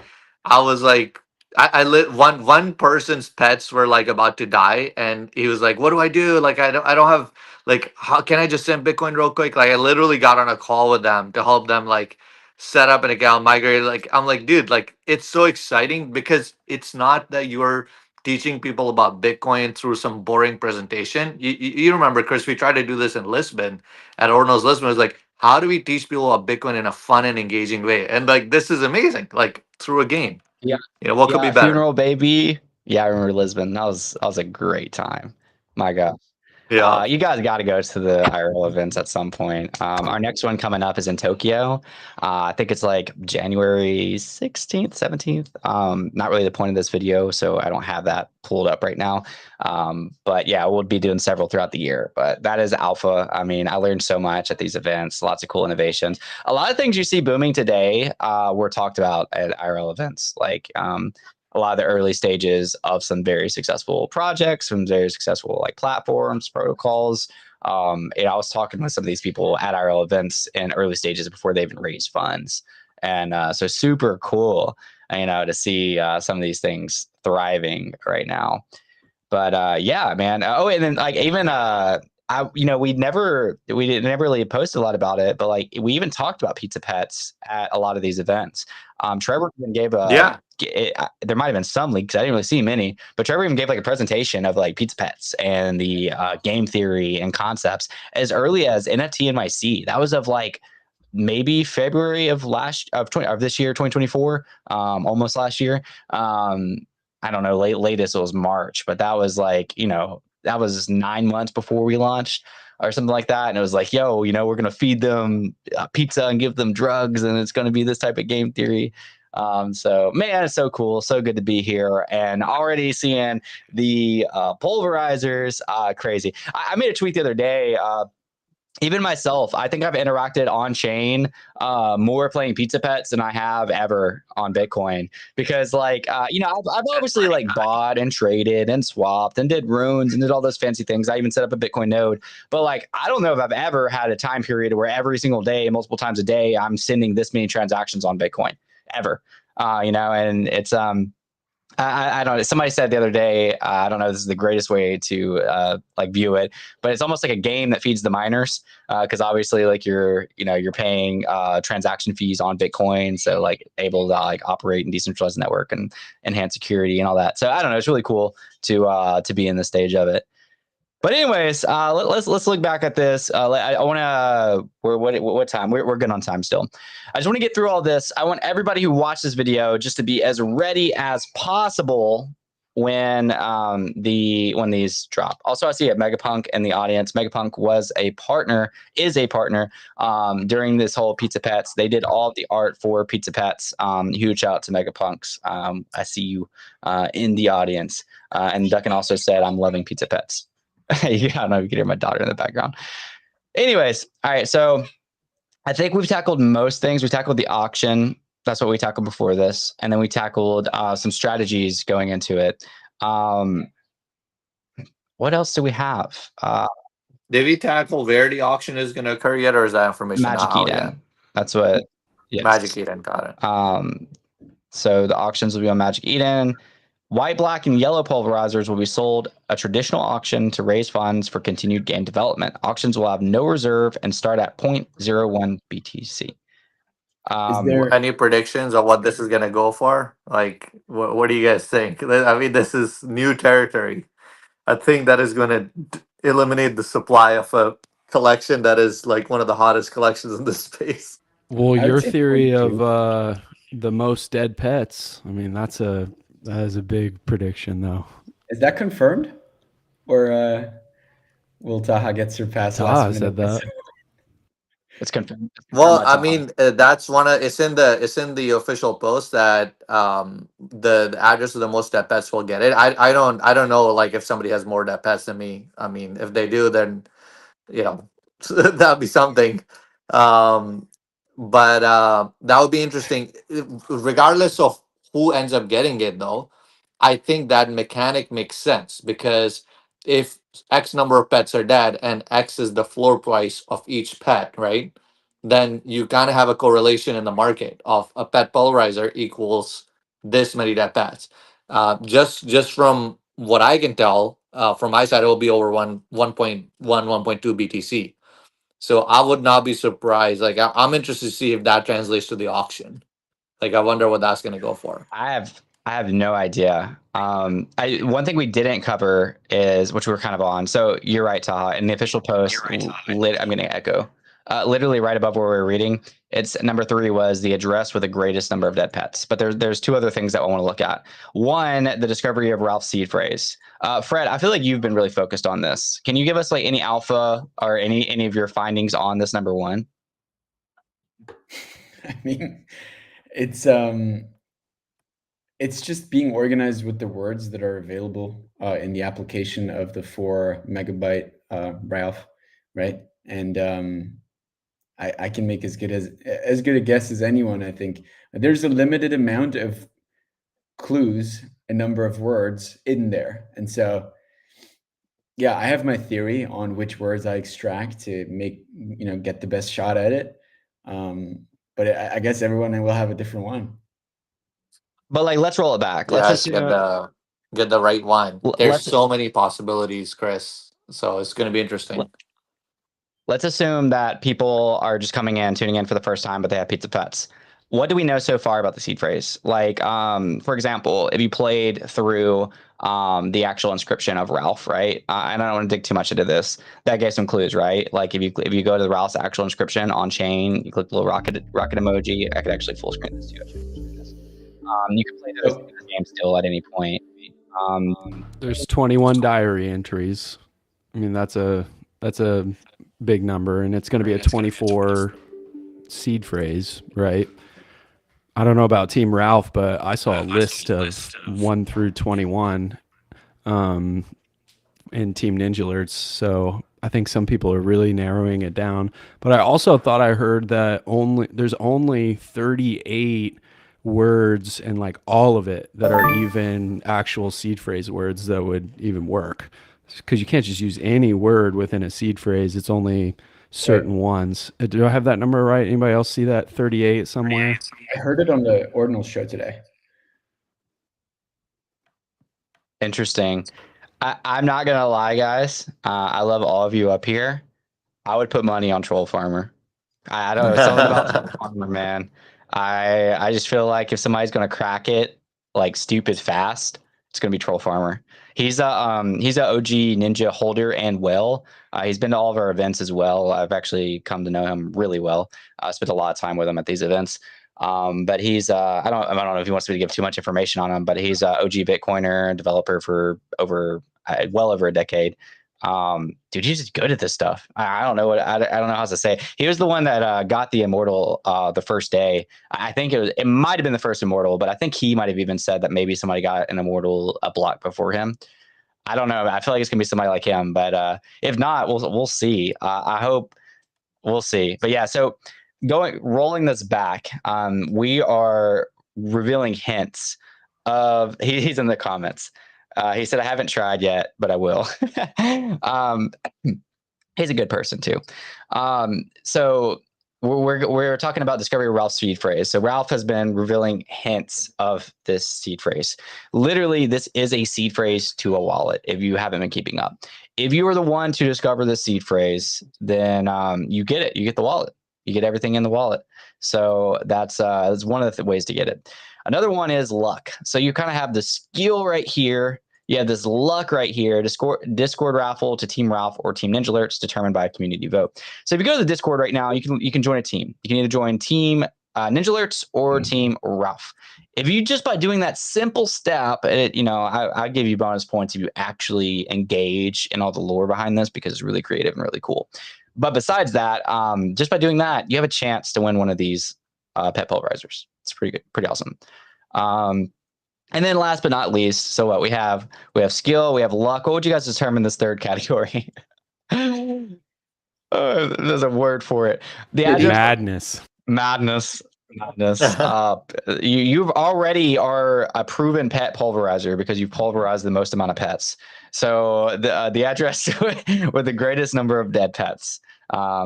I was like, I lit one person's pets were like about to die, and he was like, "What do I do? Like, I don't have like, how can I just send Bitcoin real quick?" Like, I literally got on a call with them to help them like set up an account, migrate. Like, I'm like, dude, like it's so exciting because it's not that you're teaching people about Bitcoin through some boring presentation. You remember, Chris? We tried to do this in Lisbon at Ordinals Lisbon. It was like, how do we teach people about Bitcoin in a fun and engaging way? And like, this is amazing. Like through a game.
Yeah.
You know, what could be
Yeah,
better?
Funeral Baby. Yeah, I remember Lisbon. That was a great time. My God.
Yeah.
You guys got to go to the IRL events at some point. Our next one coming up is in Tokyo. I think it's like January 16th, 17th. Not really the point of this video, so I don't have that pulled up right now. But yeah, we'll be doing several throughout the year. But that is alpha. I mean, I learned so much at these events, lots of cool innovations. A lot of things you see booming today were talked about at IRL events, like a lot of the early stages of some very successful projects, some very successful like platforms, protocols. I was talking with some of these people at IRL events in early stages before they even raised funds, and so super cool, to see some of these things thriving right now. But yeah, man. Oh, and then like even we never really posted a lot about it, but like we even talked about pizza pets at a lot of these events. Trevor even gave
Yeah.
there might have been some leaks. I didn't really see many, but Trevor even gave like a presentation of like pizza pets and the game theory and concepts as early as NFT NYC. That was of like maybe February of this year, 2024, almost last year. I don't know, latest it was March, but that was like, that was 9 months before we launched or something like that. And it was like, yo, we're going to feed them pizza and give them drugs. And it's going to be this type of game theory. So man, it's so cool. So good to be here and already seeing the pulverizers. Crazy. I made a tweet the other day. Even myself, I think I've interacted on chain more playing Pizza Pets than I have ever on Bitcoin because, like, I've obviously like bought and traded and swapped and did runes and did all those fancy things. I even set up a Bitcoin node, but like, I don't know if I've ever had a time period where every single day, multiple times a day, I'm sending this many transactions on Bitcoin ever. And it's I don't know. Somebody said the other day, I don't know if this is the greatest way to like view it, but it's almost like a game that feeds the miners because obviously like you're paying transaction fees on Bitcoin, so like able to like operate in decentralized network and enhance security and all that. So I don't know. It's really cool to be in this stage of it. But anyways, let's look back at this. I want to. What time? We're good on time still. I just want to get through all this. I want everybody who watched this video just to be as ready as possible when these drop. Also, I see a Megapunk in the audience. Megapunk is a partner during this whole Pizza Pets. They did all of the art for Pizza Pets. Huge shout out to Megapunks. I see you in the audience. And Duncan also said, "I'm loving Pizza Pets." Yeah, I don't know if you can hear my daughter in the background. Anyways, all right. So I think we've tackled most things. We tackled the auction. That's what we tackled before this. And then we tackled some strategies going into it. What else do we have?
Did we tackle where the auction is going to occur yet, or is that information
Magic
not out yet?
Eden. That's what. Yes.
Magic Eden, got it.
So the auctions will be on Magic Eden. White, black, and yellow pulverizers will be sold a traditional auction to raise funds for continued game development. Auctions will have no reserve and start at 0.01 BTC.
Is there
Any predictions on what this is going to go for? Like, what do you guys think? I mean, this is new territory. I think that is going to eliminate the supply of a collection that is like one of the hottest collections in this space.
Well,
I would
your
say
theory
0.2.
of the most dead pets, I mean, that is a big prediction, though.
Is that confirmed? Or will Taha get surpassed last
Taha
minute?
said that.
It's confirmed. It's confirmed
Well,
by
I
Taha.
mean, that's it's in the official post that the address of the most dead pets will get it. I don't know like if somebody has more dead pets than me. I mean, if they do, then you know that'd be something. Um, but that would be interesting. Regardless of who ends up getting it, though, I think that mechanic makes sense because if X number of pets are dead and X is the floor price of each pet, right? Then you kind of have a correlation in the market of a pet pulverizer equals this many dead pets. Just from what I can tell, from my side, it will be over 1.2 BTC. So I would not be surprised. Like I'm interested to see if that translates to the auction. Like I wonder what that's going to go for.
I have no idea. One thing we didn't cover is, which we were kind of on. So you're right, Taha. In the official post, I'm getting an echo. Literally right above where we were reading, it's number 3 was the address with the greatest number of dead pets. But there's 2 other things that I want to look at. One, the discovery of Ralph's seed phrase. Fred, I feel like you've been really focused on this. Can you give us like any alpha or any of your findings on this number 1?
I mean, it's just being organized with the words that are available in the application of the 4 megabyte Ralph, right? And I can make as good a guess as anyone. I think there's a limited amount of clues, a number of words in there, and so yeah, I have my theory on which words I extract to make get the best shot at it. But I guess everyone will have a different one.
But like, let's roll it back. Let's
Yes,
assume.
get the right one. There's
Let's
so many possibilities, Chris. So it's going to be interesting.
Let's assume that people are just coming in, tuning in for the first time, but they have pizza pets. What do we know so far about the seed phrase? Like, for example, if you played through the actual inscription of Ralph, right? And I don't want to dig too much into this. That gave some clues, right? Like if you go to the Ralph's actual inscription on chain, you click the little rocket emoji. I could actually full screen this too. You can play those games still at any point.
There's 21 diary entries. I mean, that's a big number, and it's going to be a 24 seed phrase, right? I don't know about Team Ralph, but I saw a list of 1 through 21 in Team Ninja Alerts. So I think some people are really narrowing it down. But I also thought I heard that there's only 38 words and like all of it that are even actual seed phrase words that would even work, because you can't just use any word within a seed phrase. It's only certain ones. Do I have that number right? Anybody else see that 38 somewhere?
I heard it on the Ordinal show today.
Interesting. I'm not gonna lie, guys. I love all of you up here. I would put money on Troll Farmer. I don't know, something about Troll Farmer, man. I just feel like if somebody's gonna crack it like stupid fast, it's gonna be Troll Farmer. He's a OG Ninja holder and well. He's been to all of our events as well. I've actually come to know him really well. I spent a lot of time with him at these events. But he's I don't know if he wants me to give too much information on him, but he's a OG Bitcoiner developer for well over a decade. Dude, he's just good at this stuff. I don't know I don't know how to say. He was the one that got the immortal the first day. I think it might have been the first immortal, but I think he might have even said that maybe somebody got an immortal a block before him. I don't know. I feel like it's gonna be somebody like him, but if not, we'll see. I hope we'll see. But yeah, so rolling this back, we are revealing hints of he's in the comments. He said, I haven't tried yet, but I will. He's a good person too. So we're talking about discovery of Ralph's seed phrase. So Ralph has been revealing hints of this seed phrase. Literally, this is a seed phrase to a wallet. If you haven't been keeping up, if you are the one to discover the seed phrase, then you get it. You get the wallet. You get everything in the wallet. So that's one of the ways to get it. Another one is luck. So you kind of have the skill right here. You have this luck right here. Discord raffle to Team Ralph or Team Ninja Alerts determined by a community vote. So if you go to the Discord right now, you can join a team. You can either join Team Ninja Alerts or Team Ralph. If you just by doing that simple step, I give you bonus points if you actually engage in all the lore behind this because it's really creative and really cool. But besides that, just by doing that, you have a chance to win one of these pet pulverizers. It's pretty good, pretty awesome. And then last but not least, so what we have skill, we have luck. What would you guys determine this third category? There's a word for it. The address
Madness.
madness. You've already are a proven pet pulverizer because you've pulverized the most amount of pets. So the address with the greatest number of dead pets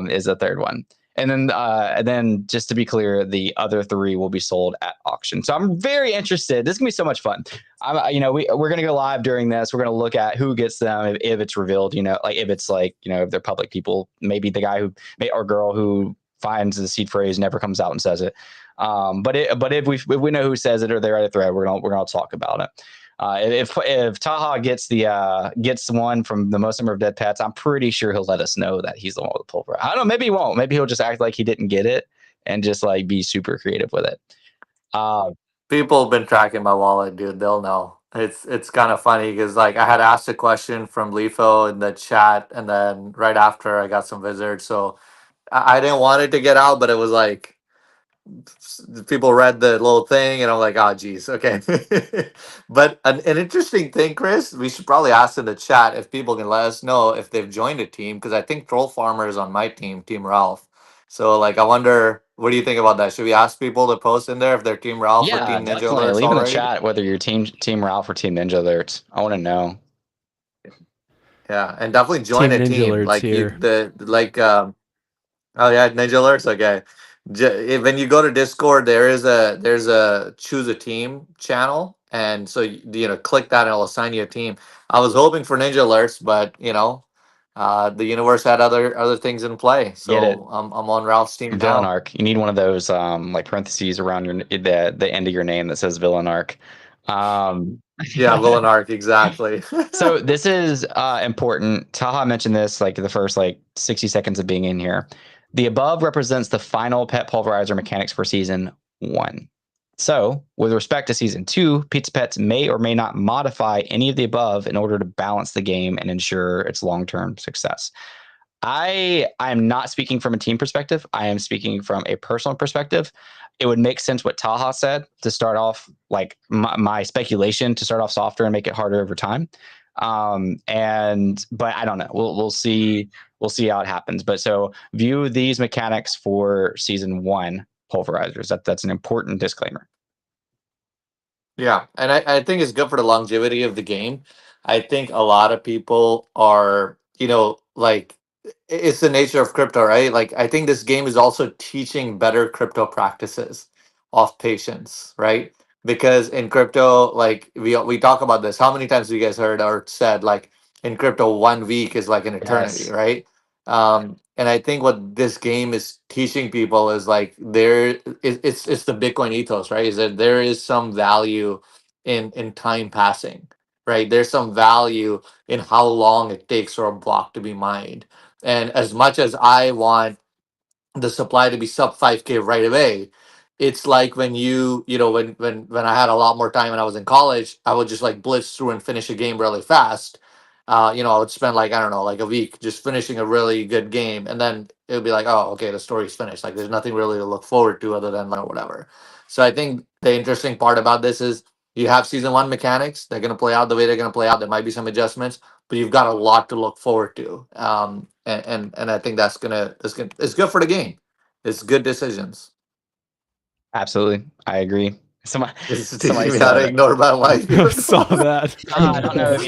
is the third one. And then just to be clear, the other three will be sold at auction. So I'm very interested. This is gonna be so much fun. We're gonna go live during this. We're gonna look at who gets them if it's revealed. Like if it's like if they're public people, maybe the guy or girl who finds the seed phrase never comes out and says it. But if we know who says it or they write a thread, we're gonna talk about it. If Taha gets one from the most number of dead pets, I'm pretty sure he'll let us know that he's the one with the pulver. I don't know. Maybe he won't. Maybe he'll just act like he didn't get it and just like be super creative with it.
People have been tracking my wallet, dude. They'll know. It's kind of funny because like I had asked a question from Lifo in the chat, and then right after I got some visitors, so I didn't want it to get out, but it was like people read the little thing, and I'm like, oh, geez, okay. But an interesting thing, Chris, we should probably ask in the chat if people can let us know if they've joined a team, because I think Troll Farmer is on my team, Team Ralph. So, like, I wonder, what do you think about that? Should we ask people to post in there if they're Team Ralph or
Yeah,
Team Ninja
definitely.
Alerts
Leave in the
already?
chat whether you're team Ralph or team Ninja Alerts. I want to know.
Yeah, and definitely join
Team
a
Ninja
team.
Alerts
Like you,
here.
oh yeah, Ninja Alerts. Okay, when you go to Discord, there's a choose a team channel, and so click that, and it'll assign you a team. I was hoping for Ninja Alerts, but the universe had other things in play,
Get it.
so I'm on Ralph's team
Villain
now.
arc. You need one of those like parentheses around the end of your name that says villain arc.
Yeah, Villain Arc, exactly.
So this is important. Taha mentioned this like the first like 60 seconds of being in here. The above represents the final pet pulverizer mechanics for season 1. So with respect to season 2, Pizza Pets may or may not modify any of the above in order to balance the game and ensure its long-term success. I am not speaking from a team perspective. I am speaking from a personal perspective. It would make sense what Taha said to start off, like my speculation to start off softer and make it harder over time. But I don't know. We'll see. We'll see how it happens. But so view these mechanics for season 1 pulverizers. That's an important disclaimer.
Yeah, and I think it's good for the longevity of the game. I think a lot of people are, like, it's the nature of crypto, right? Like, I think this game is also teaching better crypto practices of patience, right? Because in crypto, like, we talk about this. How many times have you guys heard or said, like, in crypto, 1 week is like an eternity,
Yes.
right? And I think what this game is teaching people is like it's the Bitcoin ethos, right? Is that there is some value in time passing, right? There's some value in how long it takes for a block to be mined. And as much as I want the supply to be sub 5K right away, it's like when when I had a lot more time and I was in college, I would just like blitz through and finish a game really fast. I would spend like, I don't know, like a week just finishing a really good game, and then it would be like, oh, okay, the story's finished, like there's nothing really to look forward to other than like, whatever. So I think the interesting part about this is you have season 1 mechanics, they're going to play out the way they're going to play out. There might be some adjustments, but you've got a lot to look forward to. And I think it's good for the game. It's good decisions.
Absolutely. I agree. Somebody,
This is
somebody
teaching me how to
said,
ignore my wife.
I saw that.
I don't know if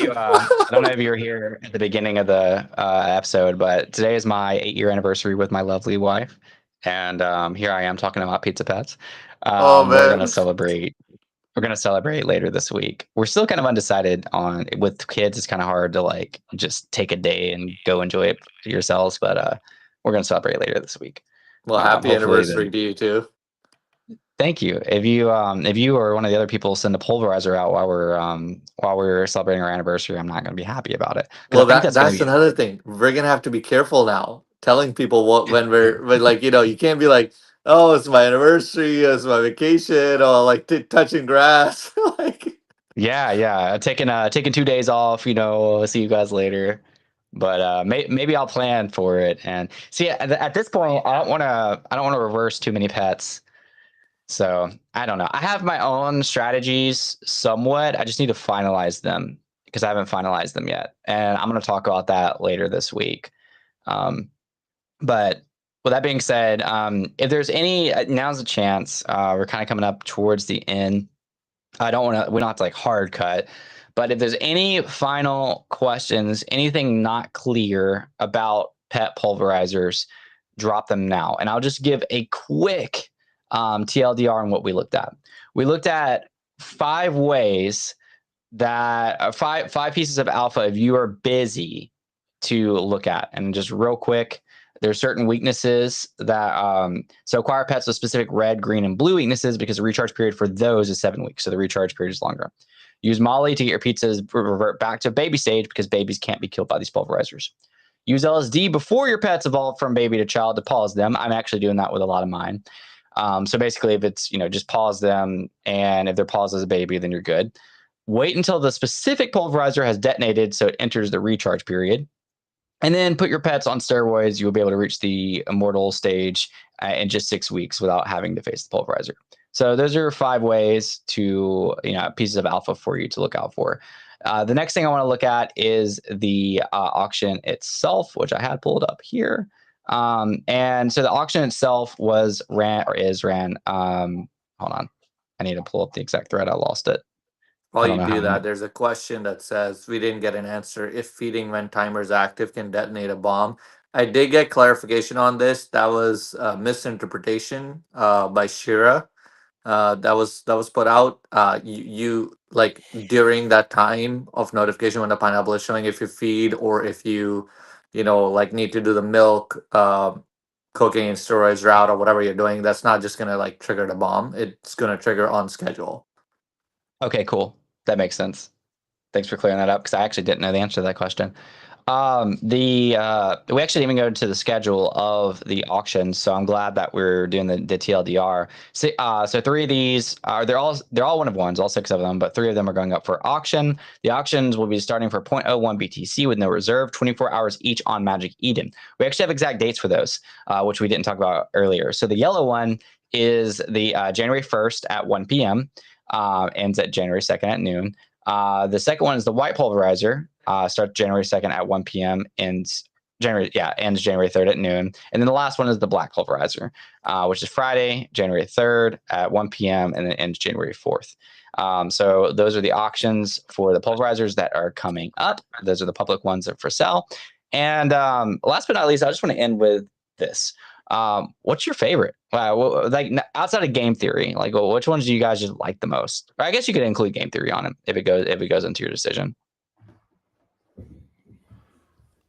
you were here at the beginning of the episode, but today is my 8-year anniversary with my lovely wife, and here I am talking about Pizza Pets.
Oh
We're gonna
man.
celebrate. We're gonna celebrate later this week. We're still kind of undecided on with kids. It's kind of hard to like just take a day and go enjoy it yourselves, but we're gonna celebrate later this week.
Well, happy
Hopefully, the
anniversary to you too.
Thank you. If you or one of the other people send a pulverizer out while we're celebrating our anniversary, I'm not going to be happy about it because
Well,
I think that's going
that's
to be
another thing. We're gonna have to be careful now, telling people what when when like you can't be like, oh, it's my anniversary, it's my vacation, or like touching grass, like.
yeah. Taking 2 days off. See you guys later. But maybe I'll plan for it. And see, at this point, I don't want to reverse too many pets. So I don't know. I have my own strategies somewhat. I just need to finalize them because I haven't finalized them yet. And I'm going to talk about that later this week. But with that being said, if there's any, now's a chance. We're kind of coming up towards the end. We don't have to like hard cut. But if there's any final questions, anything not clear about pet pulverizers, drop them now. And I'll just give a quick TLDR on what we looked at. We looked at 5 ways that five pieces of alpha if you are busy to look at. And just real quick, there's certain weaknesses that so acquire pets with specific red, green, and blue weaknesses because the recharge period for those is 7 weeks. So the recharge period is longer. Use Molly to get your pizzas revert back to baby stage because babies can't be killed by these pulverizers. Use LSD before your pets evolve from baby to child to pause them. I'm actually doing that with a lot of mine. So basically, if it's, just pause them, and if they're paused as a baby, then you're good. Wait until the specific pulverizer has detonated so it enters the recharge period. And then put your pets on steroids. You'll be able to reach the immortal stage in just 6 weeks without having to face the pulverizer. So those are 5 ways to, pieces of alpha for you to look out for. The next thing I want to look at is the auction itself, which I had pulled up here. And so the auction itself is ran. Hold on. I need to pull up the exact thread. I lost it.
While you do that, there's a question that says we didn't get an answer. If feeding when timer is active can detonate a bomb. I did get clarification on this. That was a misinterpretation by Shira. That was put out. You like during that time of notification when the pineapple is showing, if you feed or if you like need to do the milk cooking and steroids route or whatever you're doing, that's not just gonna like trigger the bomb. It's gonna trigger on schedule.
Okay, cool. That makes sense. Thanks for clearing that up because I actually didn't know the answer to that question. We actually didn't even go to the schedule of the auction, so I'm glad that we're doing the TLDR. So 3 of these are they're all 1-of-1s, all 6 of them, but 3 of them are going up for auction. The auctions will be starting for 0.01 BTC with no reserve, 24 hours each on Magic Eden. We actually have exact dates for those, which we didn't talk about earlier. So the yellow one is the January 1st at 1 p.m. Ends at January 2nd at noon. The second one is the white pulverizer. Starts January 2nd at 1 p.m. ends January 3rd at noon. And then the last one is the black pulverizer, which is Friday, January 3rd at 1 p.m. and then ends January 4th. So those are the auctions for the pulverizers that are coming up. Those are the public ones that are for sale. And last but not least, I just want to end with this. What's your favorite? Like outside of game theory, like which ones do you guys just like the most? Or I guess you could include game theory on it if it goes into your decision.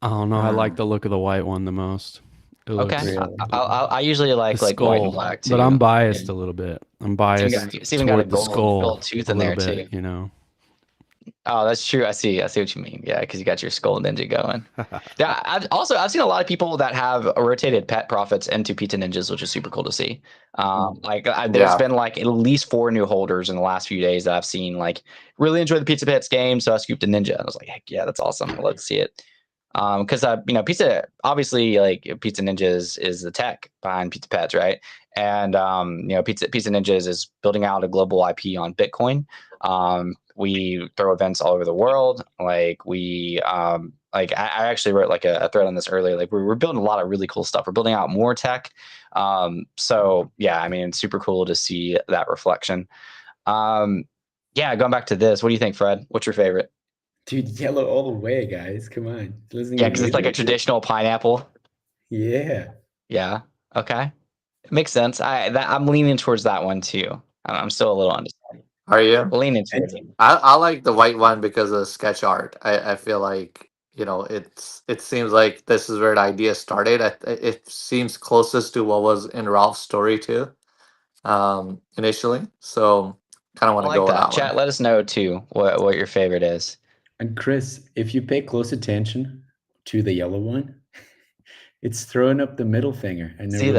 I don't know. I like the look of the white one the most.
Okay. I usually like white and black too.
But I'm biased a little bit. I'm biased
it's even got a
toward the skull
gold tooth in there
bit,
too. Oh, that's true. I see what you mean. Yeah, because you got your skull ninja going. Yeah, I've seen a lot of people that have rotated pet profits into pizza ninjas, which is super cool to see. There's been like at least 4 new holders in the last few days that I've seen like really enjoy the Pizza Pets game, so I scooped a ninja. And I was like, heck yeah, that's awesome. I'd love to see it. Because pizza obviously like Pizza Ninjas is the tech behind Pizza Pets, right? And Pizza Ninjas is building out a global IP on Bitcoin. We throw events all over the world. Like I actually wrote like a thread on this earlier. Like we're building a lot of really cool stuff. We're building out more tech. So yeah, I mean, it's super cool to see that reflection. Going back to this, what do you think, Fred? What's your favorite?
Dude, yellow all the way, guys. Come on.
Yeah, because it's like a traditional pineapple.
Yeah.
Yeah. Okay. It makes sense. I'm leaning towards that one too. I'm still a little undecided.
Are you?
Leaning towards it.
I like the white one because of sketch art. I feel like it seems like this is where the idea started. It seems closest to what was in Ralph's story too, initially. So kind of want to go with that
Chat,
one.
let us know too what your favorite is.
And Chris, if you pay close attention to the yellow one, it's throwing up the middle finger and the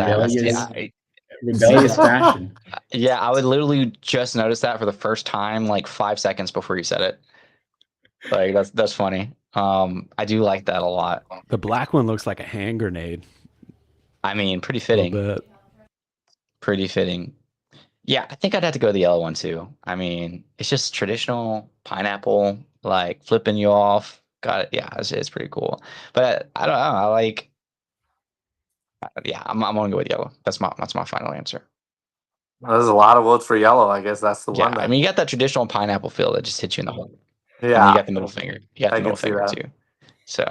rebellious fashion.
Yeah, I would literally just notice that for the first time like 5 seconds before you said it. Like that's funny. I do like that a lot.
The black one looks like a hand grenade.
I mean, pretty
A little
fitting.
bit.
Pretty fitting. Yeah, I think I'd have to go the yellow one too. I mean, it's just traditional pineapple, like flipping you off. Got it. Yeah, it's pretty cool. But I don't know. I like. Yeah, I'm gonna go with yellow. That's my final answer.
There's a lot of votes for yellow. I guess that's the
Yeah,
one
I
then.
mean, you got that traditional pineapple feel that just hits you in the heart, and then you
Yeah,
got the middle finger. You got
I
the
can
middle
see
finger
that.
too. So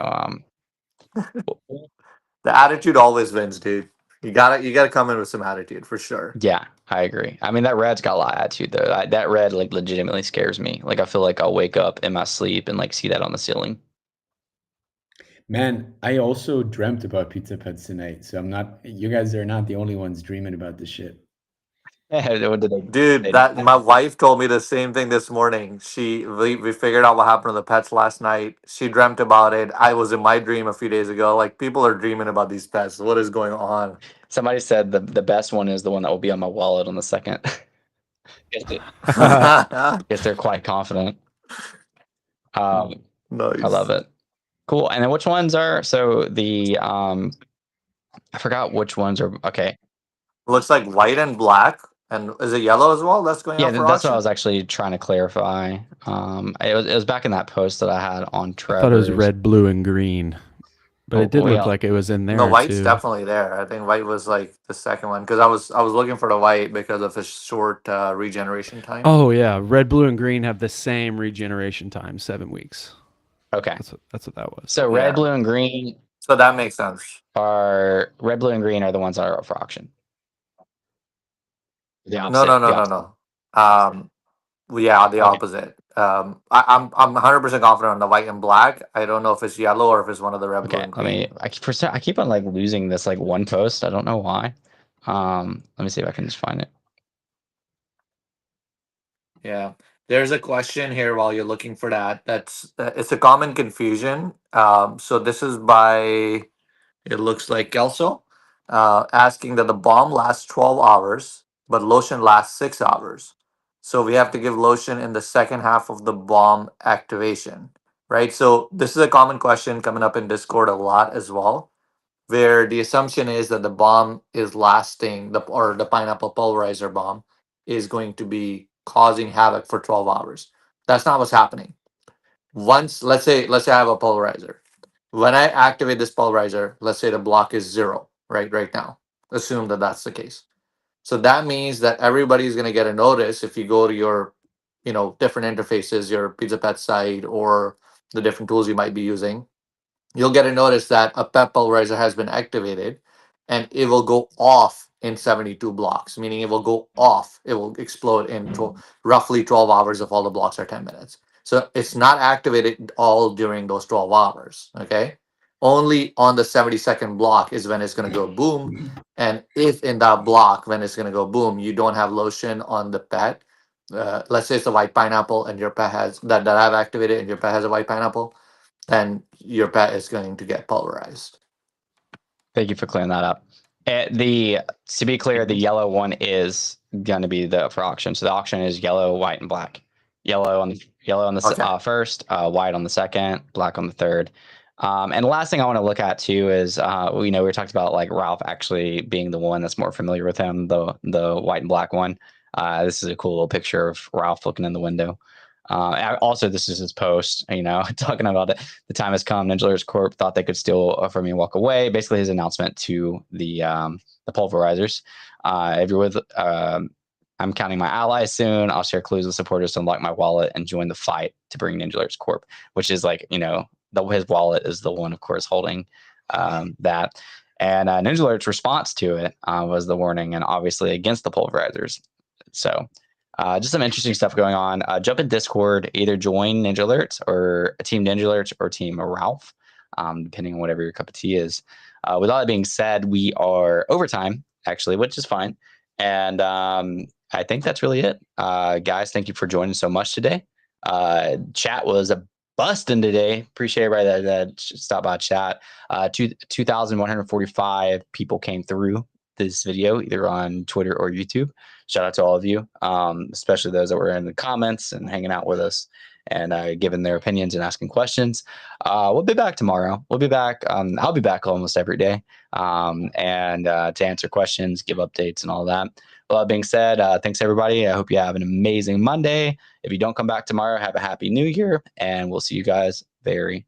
The attitude always wins, dude. You gotta come in with some attitude for sure.
yeah, I agree. I mean, that red's got a lot of attitude though. That red like legitimately scares me. Like I feel like I'll wake up in my sleep and like see that on the ceiling.
Man, I also dreamt about pizza pets tonight, so I'm not. You guys are not the only ones dreaming about this shit.
What did
Dude,
they
that my wife told me the same thing this morning. We figured out what happened to the pets last night. She dreamt about it. I was in my dream a few days ago. Like people are dreaming about these pets. What is going on?
Somebody said the best one is the one that will be on my wallet on the second. Guess they're quite confident. I love
Nice.
it. Cool. And then which ones are so the I forgot which ones are okay.
Looks like white and black. And is it yellow as well? That's going
Yeah,
up for
that's what I
auction.
was actually trying to clarify. It was back in that post that I had on
I thought it was
Trevor's.
red, blue, and green, but it did look
Yeah.
like it was in
No,
there
white's
too.
definitely there. I think white was like the second one because I was looking for the white because of his short regeneration time.
Oh yeah, red, blue, and green have the same regeneration time, 7 weeks.
Okay.
That's what that was.
So red,
Yeah,
blue, and green
so that makes sense.
are the ones that are up for auction. The
No,
opposite.
no, no,
The
no,
opposite.
no. Well, yeah, the
Okay.
opposite. I'm 100% confident on the white and black. I don't know if it's yellow or if it's one of the red, blue,
Okay.
and
Let me.
green.
I keep on like losing this like one post. I don't know why. Let me see if I can just find it.
Yeah, there's a question here while you're looking for that. That's it's a common confusion. So this is by it looks like Kelso, asking that the bomb lasts 12 hours, but lotion lasts 6 hours. So we have to give lotion in the second half of the bomb activation, right? So this is a common question coming up in Discord a lot as well, where the assumption is that the bomb is lasting, the pineapple pulverizer bomb is going to be causing havoc for 12 hours. That's not what's happening. Once, let's say I have a pulverizer. When I activate this pulverizer, let's say the block is 0 right now. Assume that that's the case. So that means that everybody's going to get a notice if you go to your, different interfaces, your Pizza Pet site or the different tools you might be using. You'll get a notice that a pet pulverizer has been activated, and it will go off in 72 blocks, meaning it will go off. It will explode in roughly 12 hours if all the blocks are 10 minutes. So it's not activated all during those 12 hours. Okay. Only on the 72nd block is when it's going to go boom. And if in that block, when it's going to go boom, you don't have lotion on the pet, let's say it's a white pineapple and your pet has that I've activated and your pet has a white pineapple, then your pet is going to get pulverized.
Thank you for clearing that up. To be clear, the yellow one is going to be the for auction. So the auction is yellow, white, and black. Yellow on the
Okay.
first, white on the second, black on the third. And the last thing I want to look at too is we talked about like Ralph actually being the one that's more familiar with him, the white and black one. This is a cool little picture of Ralph looking in the window. Also, this is his post, talking about it. The time has come. Ninja Layers Corp thought they could steal from me and walk away. Basically, his announcement to the pulverizers. If you're with, I'm counting my allies soon. I'll share clues with supporters to unlock my wallet and join the fight to bring Ninja Layers Corp, which is like, his wallet is the one, of course, holding that. And Ninja Alert's response to it was the warning, and obviously against the pulverizers. So just some interesting stuff going on. Jump in Discord, either join Ninja Alerts or Team Ninja Alerts or Team Ralph, depending on whatever your cup of tea is. With all that being said, we are overtime, actually, which is fine. And I think that's really it. Guys, thank you for joining so much today. Chat was a busting today. Appreciate everybody that stopped by chat. 2,145 people came through. this video either on Twitter or YouTube. Shout out to all of you, especially those that were in the comments and hanging out with us and giving their opinions and asking questions. We'll be back tomorrow. We'll be back. I'll be back almost every day and to answer questions, give updates and all that. Well, that being said, thanks everybody. I hope you have an amazing Monday. If you don't come back tomorrow, have a happy new year, and we'll see you guys very